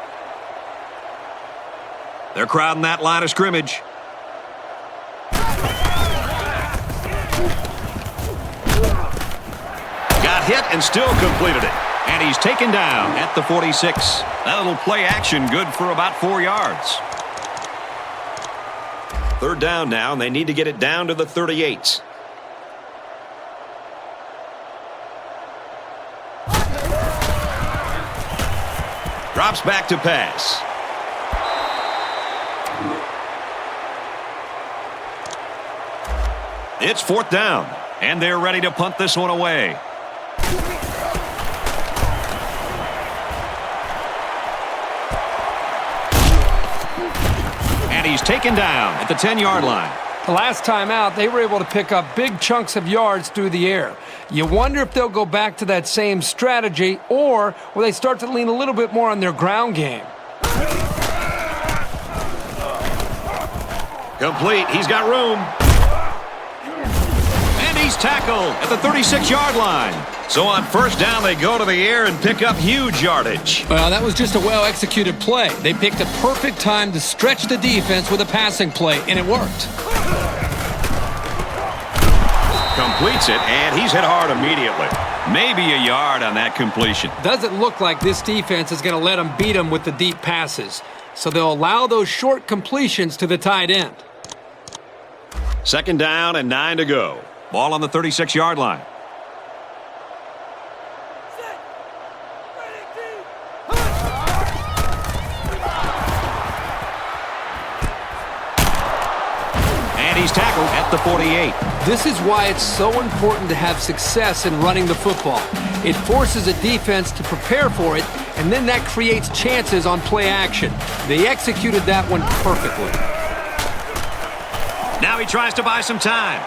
They're crowding that line of scrimmage. Got hit and still completed it. And he's taken down at the 46. That little play action good for about 4 yards. Third down now, and they need to get it down to the 38. Drops back to pass. It's fourth down, and they're ready to punt this one away. And he's taken down at the 10-yard line. The last time out, they were able to pick up big chunks of yards through the air. You wonder if they'll go back to that same strategy, or will they start to lean a little bit more on their ground game? Complete. He's got room. And he's tackled at the 36-yard line. So on first down, they go to the air and pick up huge yardage. Well, that was just a well-executed play. They picked a perfect time to stretch the defense with a passing play, and it worked. Completes it, and he's hit hard immediately. Maybe a yard on that completion. Doesn't look like this defense is going to let them beat them with the deep passes. So they'll allow those short completions to the tight end. Second down and 9 to go. Ball on the 36-yard line. And he's tackled at the 48. This is why it's so important to have success in running the football. It forces a defense to prepare for it, and then that creates chances on play action. They executed that one perfectly. Now he tries to buy some time.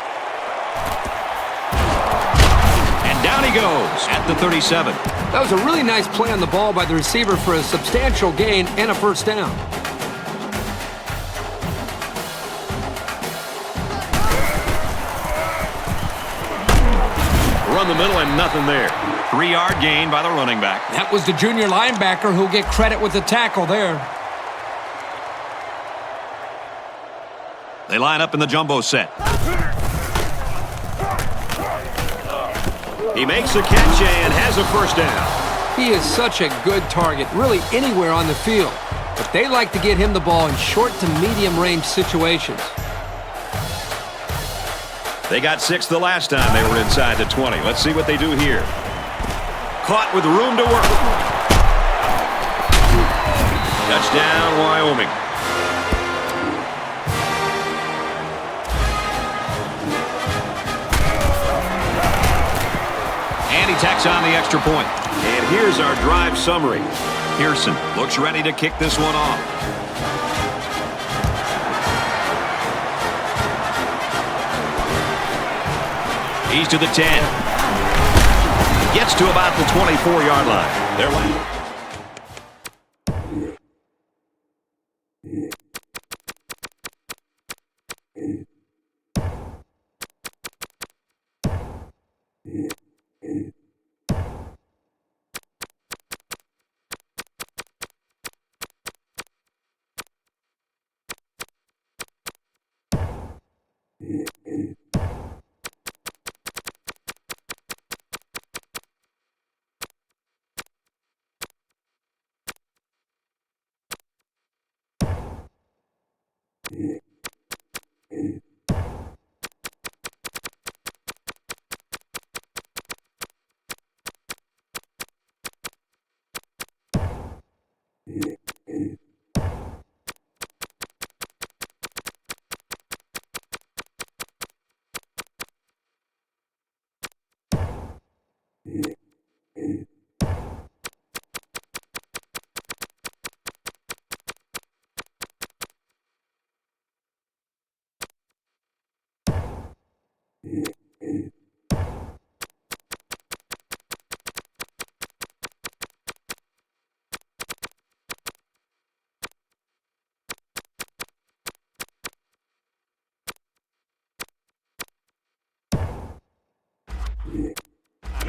And down he goes at the 37. That was a really nice play on the ball by the receiver for a substantial gain and a first down. Run the middle and nothing there. 3-yard gain by the running back. That was the junior linebacker who'll get credit with the tackle there. They line up in the jumbo set. He makes the catch and has a first down. He is such a good target, really anywhere on the field. But they like to get him the ball in short to medium range situations. They got 6 the last time they were inside the 20. Let's see what they do here. Caught with room to work. Touchdown, Wyoming. And he tacks on the extra point. And here's our drive summary. Pearson looks ready to kick this one off. He's to the 10. Gets to about the 24-yard line. They're left.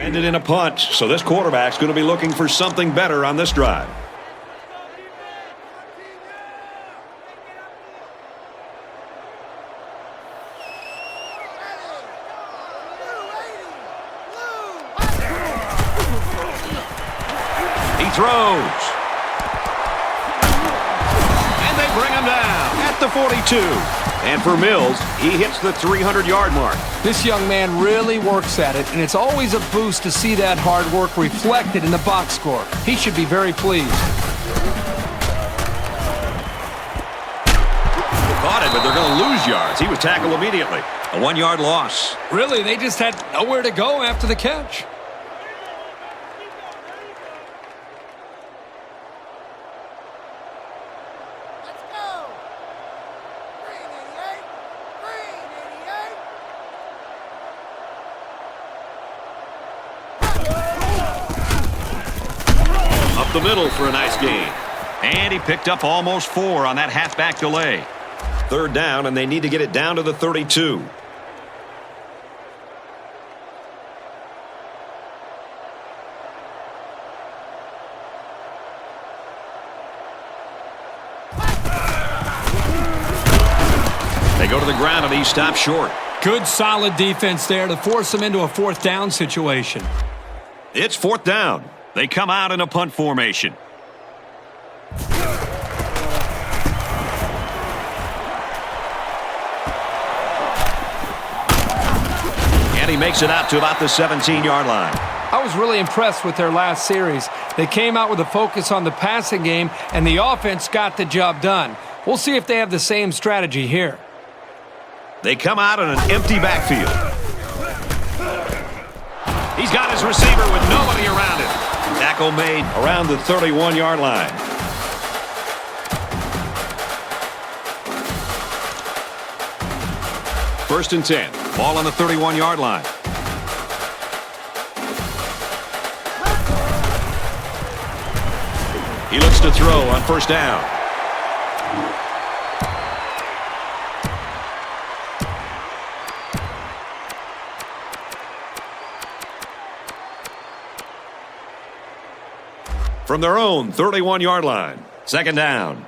Ended in a punt, so this quarterback's going to be looking for something better on this drive. He throws. And they bring him down at the 42. And for Mills, he hits the 300-yard mark. This young man really works at it, and it's always a boost to see that hard work reflected in the box score. He should be very pleased. Caught it, but they're going to lose yards. He was tackled immediately. A 1-yard loss. Really, they just had nowhere to go after the catch. Let's go. Green 88. Green 88. Up the middle for a nice gain. And he picked up almost 4 on that halfback delay. 3rd down, and they need to get it down to the 32. They go to the ground, and he stops short. Good, solid defense there to force them into a 4th down situation. It's 4th down. They come out in a punt formation. And he makes it out to about the 17-yard line. I was really impressed with their last series. They came out with a focus on the passing game, and the offense got the job done. We'll see if they have the same strategy here. They come out in an empty backfield. He's got his receiver with nobody around him. Tackle made around the 31-yard line. First and 10. Ball on the 31-yard line. He looks to throw on first down. From their own 31-yard line. 2nd down.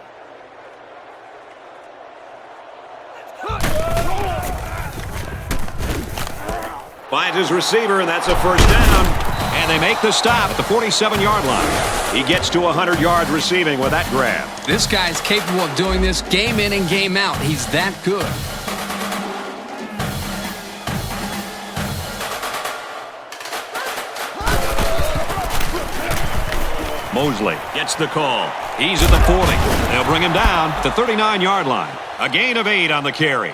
Finds his receiver, and that's a 1st down. And they make the stop at the 47-yard line. He gets to 100 yards receiving with that grab. This guy's capable of doing this game in and game out. He's that good. Mosley gets the call. He's at the 40. They'll bring him down at the 39-yard line. A gain of 8 on the carry.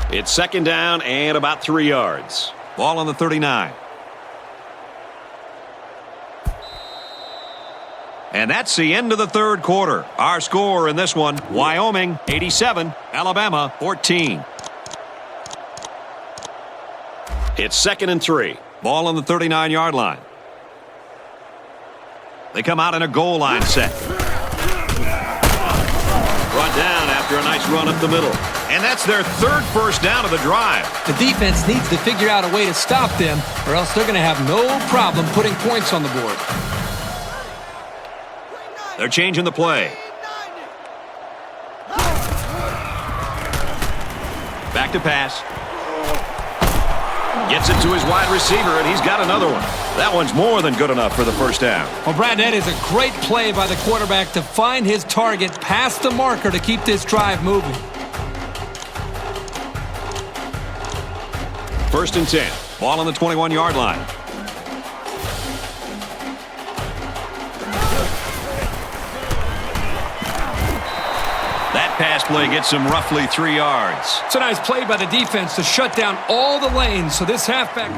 It's 2nd down and about 3 yards. Ball on the 39. And that's the end of the 3rd quarter. Our score in this one, Wyoming 87, Alabama 14. It's 2nd and 3. Ball on the 39-yard line. They come out in a goal line set. Brought down after a nice run up the middle. And that's their 3rd first down of the drive. The defense needs to figure out a way to stop them, or else they're going to have no problem putting points on the board. They're changing the play. Back to pass. Gets it to his wide receiver, and he's got another one. That one's more than good enough for the 1st down. Well, Brad, that is a great play by the quarterback to find his target past the marker to keep this drive moving. 1st and 10. Ball on the 21-yard line. That pass play gets him roughly 3 yards. It's a nice play by the defense to shut down all the lanes so this halfback...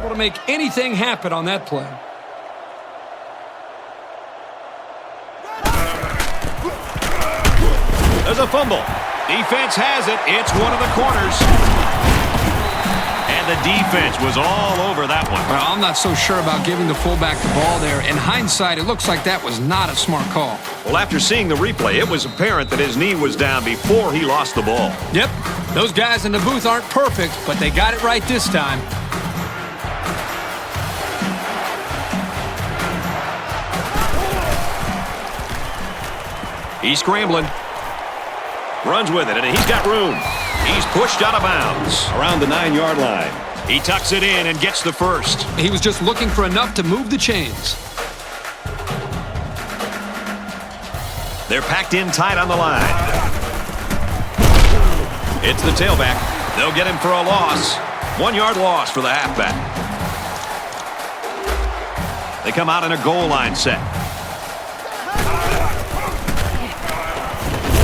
able to make anything happen on that play. There's a fumble. Defense has it. It's one of the corners. And the defense was all over that one. Well, I'm not so sure about giving the fullback the ball there. In hindsight, it looks like that was not a smart call. Well, after seeing the replay, it was apparent that his knee was down before he lost the ball. Yep, those guys in the booth aren't perfect, but they got it right this time. He's scrambling. Runs with it, and he's got room. He's pushed out of bounds around the 9-yard line. He tucks it in and gets the first. He was just looking for enough to move the chains. They're packed in tight on the line. It's the tailback. They'll get him for a loss. 1-yard loss for the halfback. They come out in a goal line set.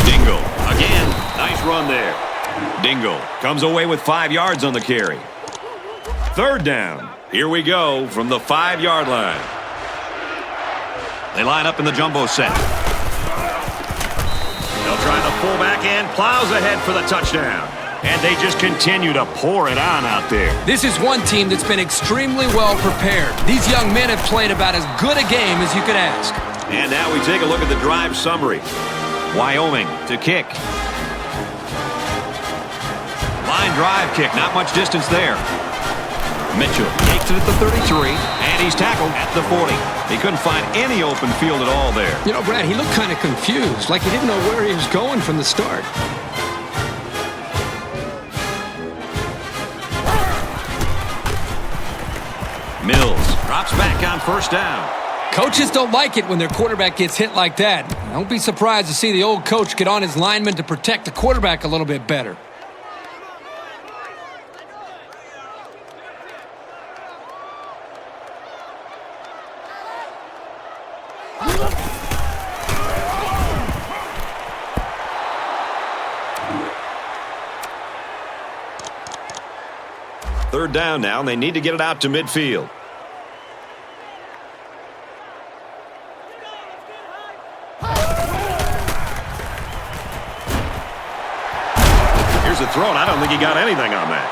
Dingle again. Nice run there. Dingle comes away with 5 yards on the carry. 3rd down. Here we go from the 5-yard line. They line up in the jumbo set. They'll try the fullback and plows ahead for the touchdown. And they just continue to pour it on out there. This is one team that's been extremely well prepared. These young men have played about as good a game as you could ask. And now we take a look at the drive summary. Wyoming to kick. Line drive kick, not much distance there. Mitchell takes it at the 33, and he's tackled at the 40. He couldn't find any open field at all there. You know, Brad, he looked kind of confused, like he didn't know where he was going from the start. Mills drops back on 1st down. Coaches don't like it when their quarterback gets hit like that. Don't be surprised to see the old coach get on his linemen to protect the quarterback a little bit better. Third down now, and they need to get it out to midfield. Here's a throw, and I don't think he got anything on that.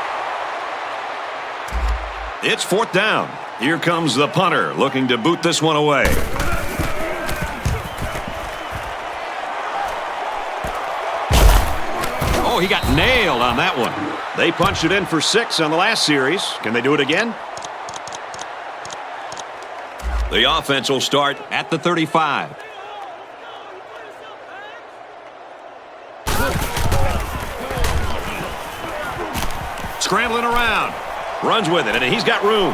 It's 4th down. Here comes the punter, looking to boot this one away. Oh, he got nailed on that one. They punched it in for 6 on the last series. Can they do it again? The offense will start at the 35. Scrambling around. Runs with it, and he's got room.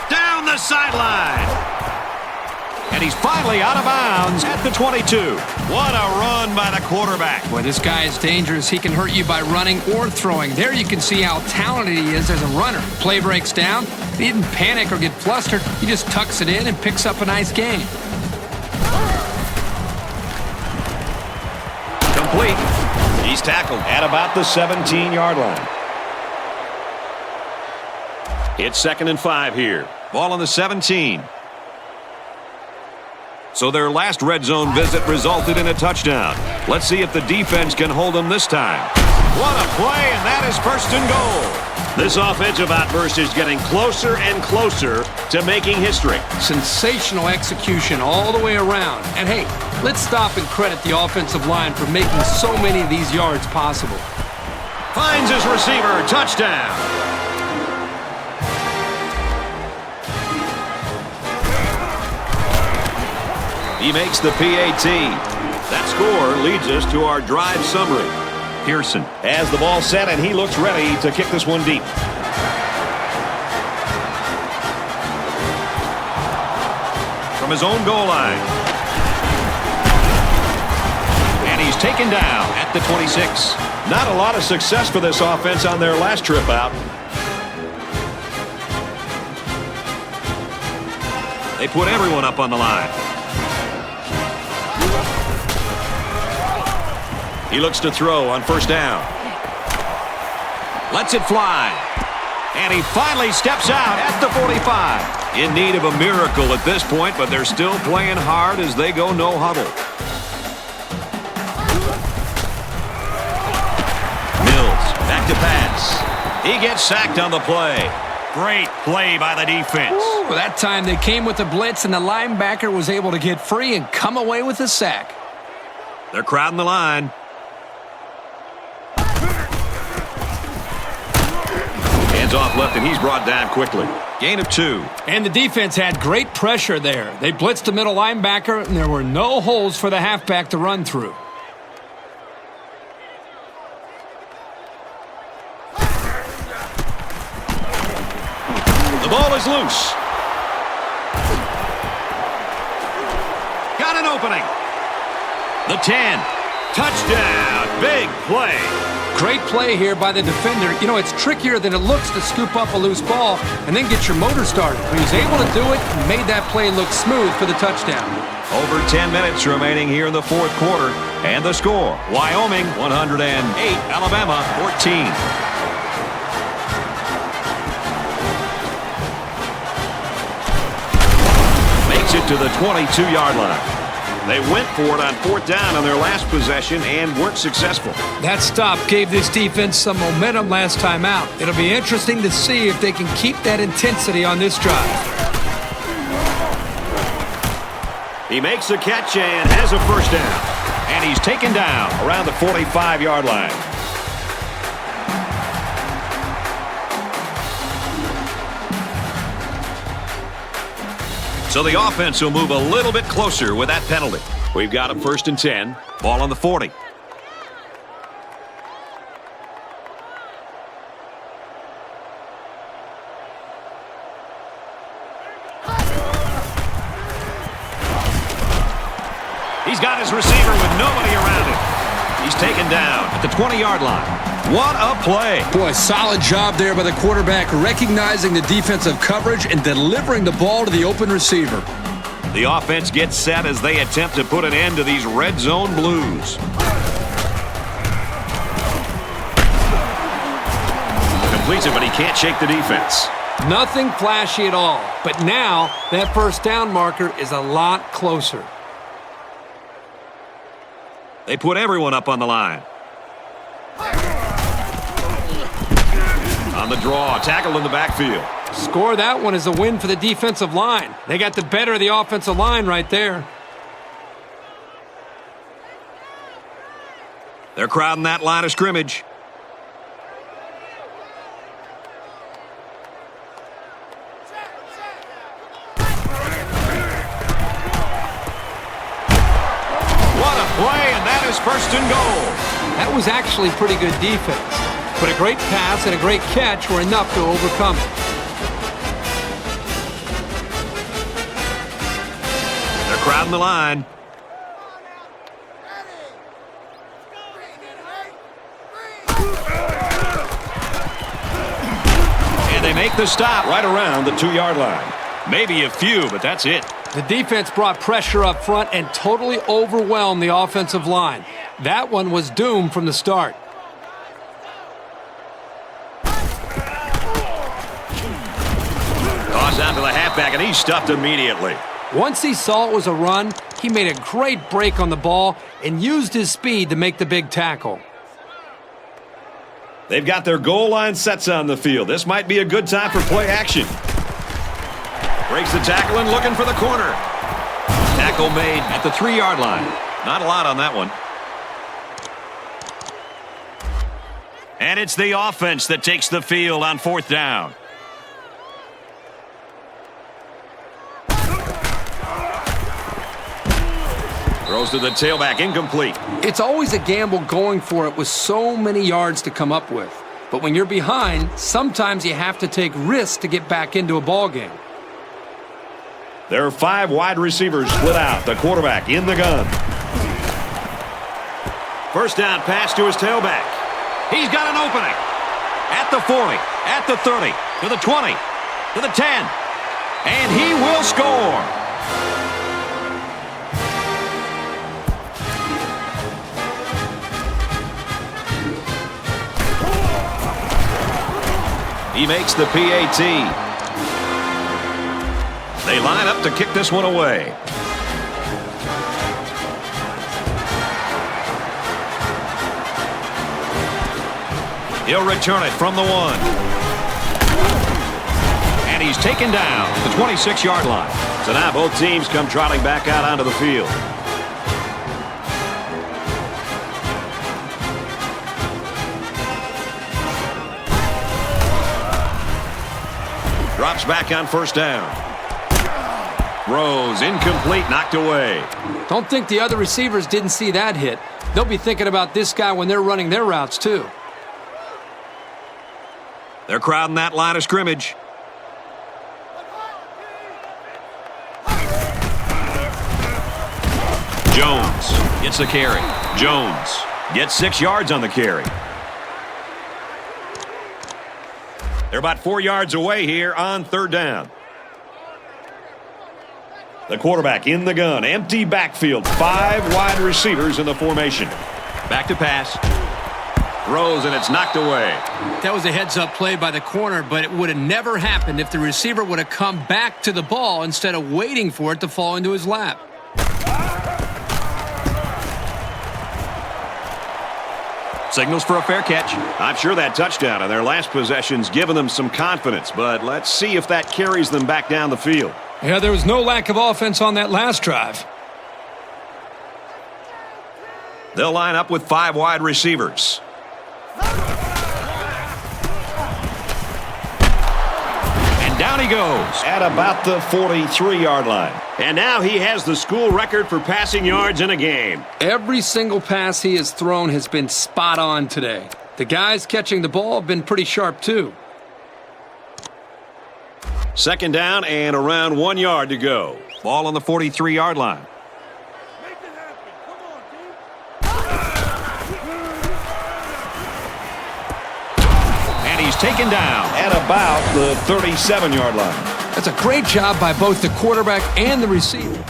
Down the sideline. And he's finally out of bounds at the 22. What a run by the quarterback. Boy, this guy is dangerous. He can hurt you by running or throwing. There you can see how talented he is as a runner. Play breaks down. He didn't panic or get flustered. He just tucks it in and picks up a nice gain. Complete. He's tackled at about the 17-yard line. It's 2nd and 5 here. Ball on the 17. So their last red zone visit resulted in a touchdown. Let's see if the defense can hold them this time. What a play, and that is 1st and goal. This offensive outburst is getting closer and closer to making history. Sensational execution all the way around. And hey, let's stop and credit the offensive line for making so many of these yards possible. Finds his receiver. Touchdown. He makes the PAT. That score leads us to our drive summary. Pearson has the ball set, and he looks ready to kick this one deep. From his own goal line. And he's taken down at the 26. Not a lot of success for this offense on their last trip out. They put everyone up on the line. He looks to throw on 1st down. Lets it fly. And he finally steps out at the 45. In need of a miracle at this point, but they're still playing hard as they go no huddle. Mills, back to pass. He gets sacked on the play. Great play by the defense. Ooh, that time they came with the blitz, and the linebacker was able to get free and come away with the sack. They're crowding the line. Hands off left, and he's brought down quickly. Gain of 2. And the defense had great pressure there. They blitzed the middle linebacker, and there were no holes for the halfback to run through. The ball is loose. Got an opening. The 10. Touchdown. Big play. Great play here by the defender. You know, it's trickier than it looks to scoop up a loose ball and then get your motor started. But he was able to do it and made that play look smooth for the touchdown. Over 10 minutes remaining here in the fourth quarter. And the score, Wyoming 108, Alabama 14. Makes it to the 22-yard line. They went for it on 4th down on their last possession and weren't successful. That stop gave this defense some momentum last time out. It'll be interesting to see if they can keep that intensity on this drive. He makes the catch and has a first down. And he's taken down around the 45-yard line. So the offense will move a little bit closer with that penalty. We've got a 1st and 10. Ball on the 40. He's got his receiver with nobody around him. He's taken down at the 20-yard line. What a play. Boy, solid job there by the quarterback, recognizing the defensive coverage and delivering the ball to the open receiver. The offense gets set as they attempt to put an end to these red zone blues. Completes it, but he can't shake the defense. Nothing flashy at all, but now that first down marker is a lot closer. They put everyone up on the line. On the draw, tackled in the backfield. Score that one is a win for the defensive line. They got the better of the offensive line right there. They're crowding that line of scrimmage. What a play, and that is 1st and goal. That was actually pretty good defense. But a great pass and a great catch were enough to overcome it. They're crowding the line. And they make the stop right around the 2-yard line. Maybe a few, but that's it. The defense brought pressure up front and totally overwhelmed the offensive line. That one was doomed from the start. Toss out to the halfback, and he's stuffed immediately. Once he saw it was a run, he made a great break on the ball and used his speed to make the big tackle. They've got their goal line sets on the field. This might be a good time for play action. Breaks the tackle and looking for the corner. Tackle made at the 3-yard line. Not a lot on that one. And it's the offense that takes the field on 4th down. Throws to the tailback, incomplete. It's always a gamble going for it with so many yards to come up with. But when you're behind, sometimes you have to take risks to get back into a ball game. There are 5 wide receivers split out. The quarterback in the gun. First down pass to his tailback. He's got an opening. At the 40, at the 30, to the 20, to the 10. And he will score. He makes the PAT. They line up to kick this one away. He'll return it from the 1. And he's taken down at the 26-yard line. So now both teams come trotting back out onto the field. Drops back on first down. Throws incomplete, knocked away. Don't think the other receivers didn't see that hit. They'll be thinking about this guy when they're running their routes, too. They're crowding that line of scrimmage. Jones gets the carry. Jones gets 6 yards on the carry. They're about 4 yards away here on third down. The quarterback in the gun. Empty backfield. 5 wide receivers in the formation. Back to pass. Throws, and it's knocked away. That was a heads-up play by the corner, but it would have never happened if the receiver would have come back to the ball instead of waiting for it to fall into his lap. Signals for a fair catch. I'm sure that touchdown on their last possession's given them some confidence, but let's see if that carries them back down the field. Yeah, there was no lack of offense on that last drive. They'll line up with 5 wide receivers. And down he goes at about the 43-yard line. And now he has the school record for passing yards in a game. Every single pass he has thrown has been spot on today. The guys catching the ball have been pretty sharp, too. Second down and around 1 yard to go. Ball on the 43-yard line. Make it happen. Come on, team. And he's taken down at about the 37-yard line. That's a great job by both the quarterback and the receiver.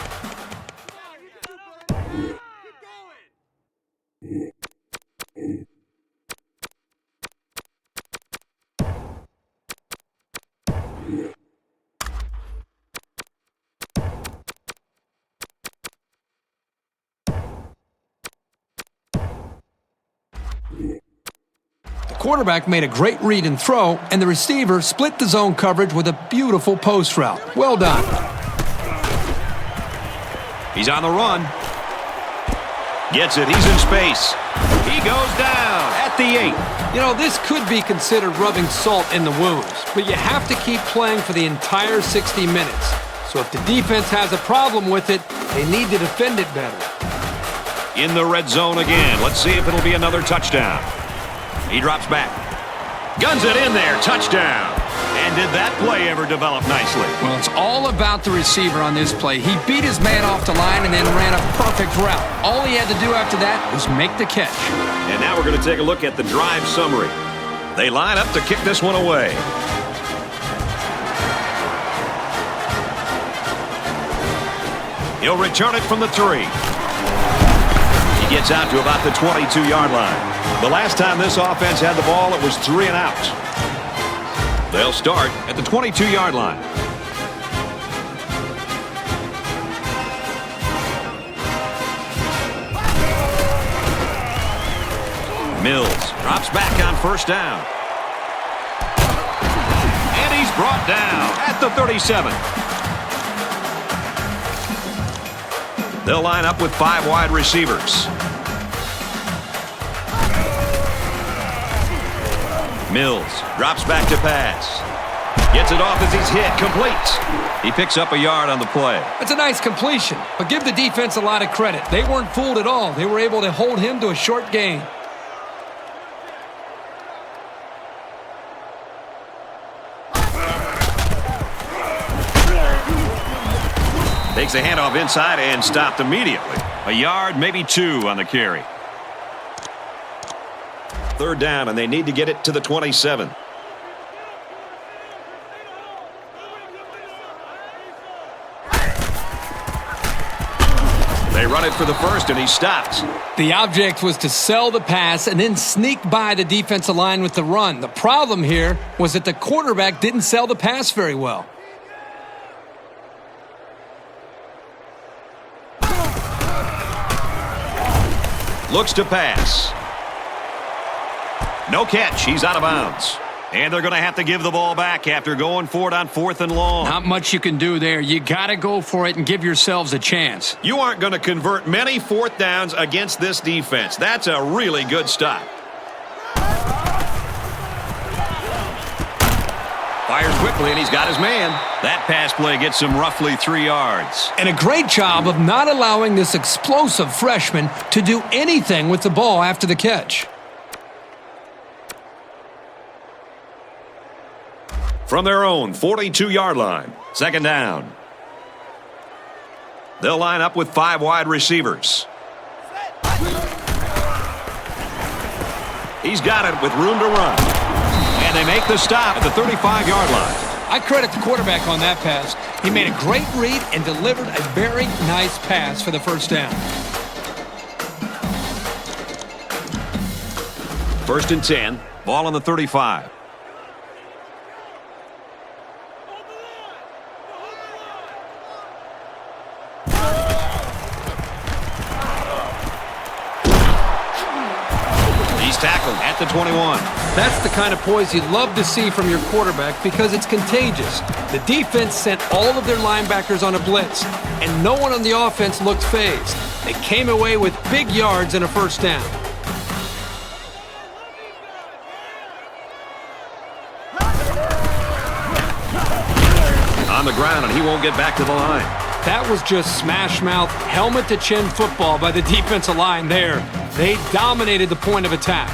The quarterback made a great read and throw, and the receiver split the zone coverage with a beautiful post route. Well done. He's on the run. Gets it. He's in space. He goes down at the 8. You know, this could be considered rubbing salt in the wounds, but you have to keep playing for the entire 60 minutes. So if the defense has a problem with it, they need to defend it better. In the red zone again. Let's see if it'll be another touchdown. He drops back. Guns it in there. Touchdown. And did that play ever develop nicely? Well, it's all about the receiver on this play. He beat his man off the line and then ran a perfect route. All he had to do after that was make the catch. And now we're going to take a look at the drive summary. They line up to kick this one away. He'll return it from the 3. He gets out to about the 22-yard line. The last time this offense had the ball, it was 3 and out. They'll start at the 22-yard line. Mills drops back on first down. And he's brought down at the 37. They'll line up with 5 wide receivers. Mills drops back to pass. Gets it off as he's hit. Complete. He picks up a yard on the play. It's a nice completion, but give the defense a lot of credit. They weren't fooled at all. They were able to hold him to a short gain. Takes a handoff inside and stopped immediately. A yard, maybe 2 on the carry. Third down, and they need to get it to the 27. They run it for the first, and he stops. The object was to sell the pass and then sneak by the defensive line with the run. The problem here was that the quarterback didn't sell the pass very well. Looks to pass. No catch. He's out of bounds. And they're going to have to give the ball back after going for it on 4th and long. Not much you can do there. You got to go for it and give yourselves a chance. You aren't going to convert many 4th downs against this defense. That's a really good stop. Fires quickly, and he's got his man. That pass play gets him roughly 3 yards. And a great job of not allowing this explosive freshman to do anything with the ball after the catch. From their own 42-yard line, 2nd down. They'll line up with 5 wide receivers. He's got it with room to run. And they make the stop at the 35-yard line. I credit the quarterback on that pass. He made a great read and delivered a very nice pass for the first down. 1st and 10, ball on the 35. He's tackled at the 21. That's the kind of poise you'd love to see from your quarterback because it's contagious. The defense sent all of their linebackers on a blitz, and no one on the offense looked phased. They came away with big yards and a first down. On the ground, and he won't get back to the line. That was just smash-mouth, helmet-to-chin football by the defensive line there. They dominated the point of attack.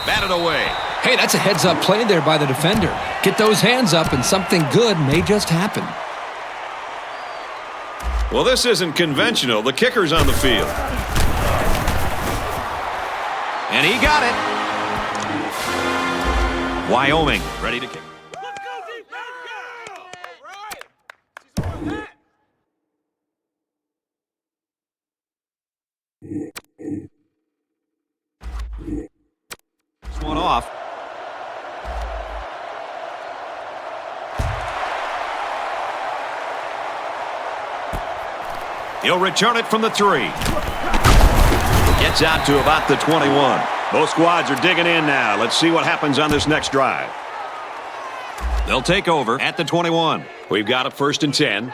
Batted away. Hey, that's a heads-up play there by the defender. Get those hands up and something good may just happen. Well, this isn't conventional. The kicker's on the field. And he got it. Wyoming ready to kick. Let's go, defense! This one off. He'll return it from the 3. Gets out to about the 21. Both squads are digging in now. Let's see what happens on this next drive. They'll take over at the 21. We've got a 1st and 10.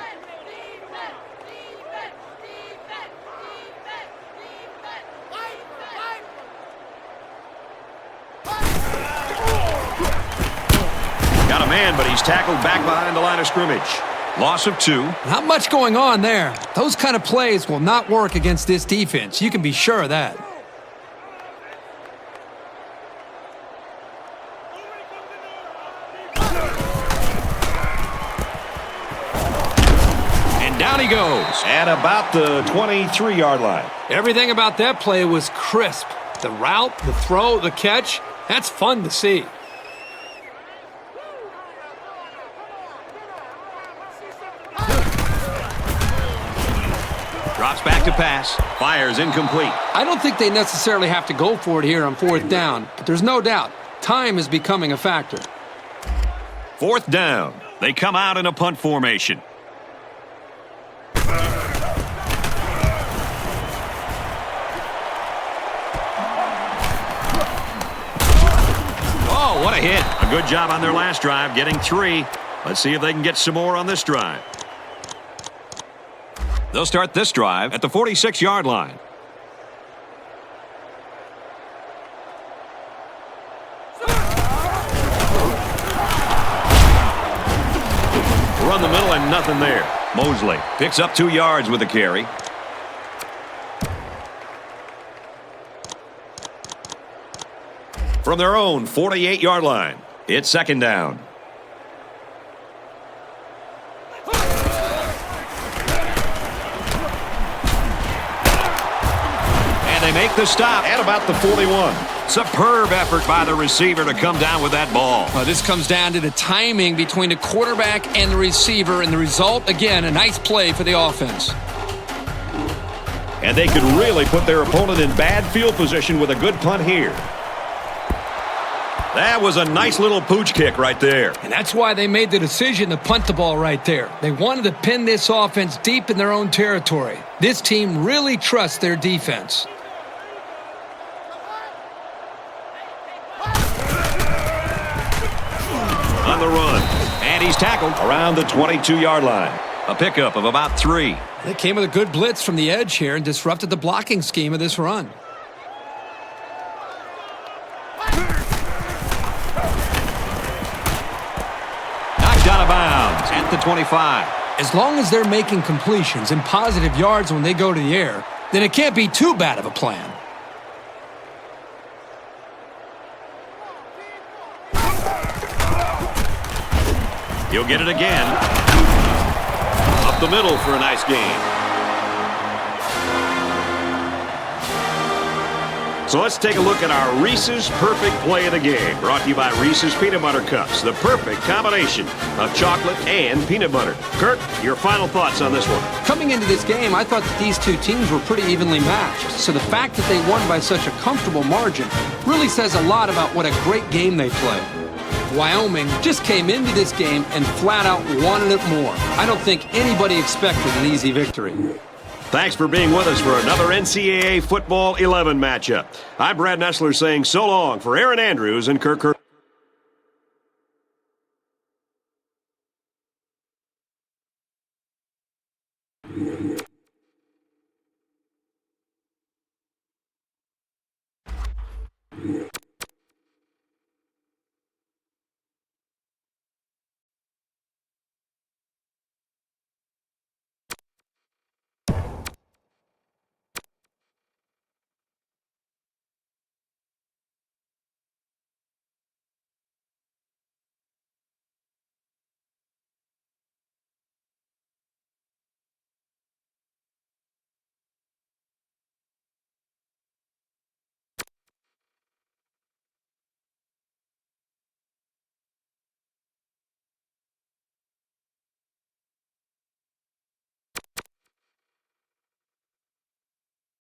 Got a man, but he's tackled back behind the line of scrimmage. Loss of 2. Not much going on there. Those kind of plays will not work against this defense. You can be sure of that. And down he goes at about the 23-yard line. Everything about that play was crisp. The route, the throw, the catch, that's fun to see. Drops back to pass. Fires incomplete. I don't think they necessarily have to go for it here on 4th down, but there's no doubt time is becoming a factor. 4th down. They come out in a punt formation. Oh, what a hit. A good job on their last drive, getting 3. Let's see if they can get some more on this drive. They'll start this drive at the 46-yard line. Run the middle and nothing there. Mosley picks up 2 yards with the carry. From their own 48-yard line, it's 2nd down. they make the stop at about the 41. Superb effort by the receiver to come down with that ball. Well, this comes down to the timing between the quarterback and the receiver, and the result, again, a nice play for the offense. And they could really put their opponent in bad field position with a good punt here. That was a nice little pooch kick right there. And that's why they made the decision to punt the ball right there. They wanted to pin this offense deep in their own territory. This team really trusts their defense. On the run. And he's tackled around the 22-yard line. A pickup of about 3. They came with a good blitz from the edge here and disrupted the blocking scheme of this run. Knocked out of bounds at the 25. As long as they're making completions and positive yards when they go to the air, then it can't be too bad of a plan. He'll get it again. Up the middle for a nice gain. So let's take a look at our Reese's Perfect Play of the Game. Brought to you by Reese's Peanut Butter Cups. The perfect combination of chocolate and peanut butter. Kirk, your final thoughts on this one. Coming into this game, I thought that these two teams were pretty evenly matched. So the fact that they won by such a comfortable margin really says a lot about what a great game they played. Wyoming just came into this game and flat out wanted it more. I don't think anybody expected an easy victory. Thanks for being with us for another NCAA Football 11 matchup. I'm Brad Nessler saying so long for Aaron Andrews and Kirk.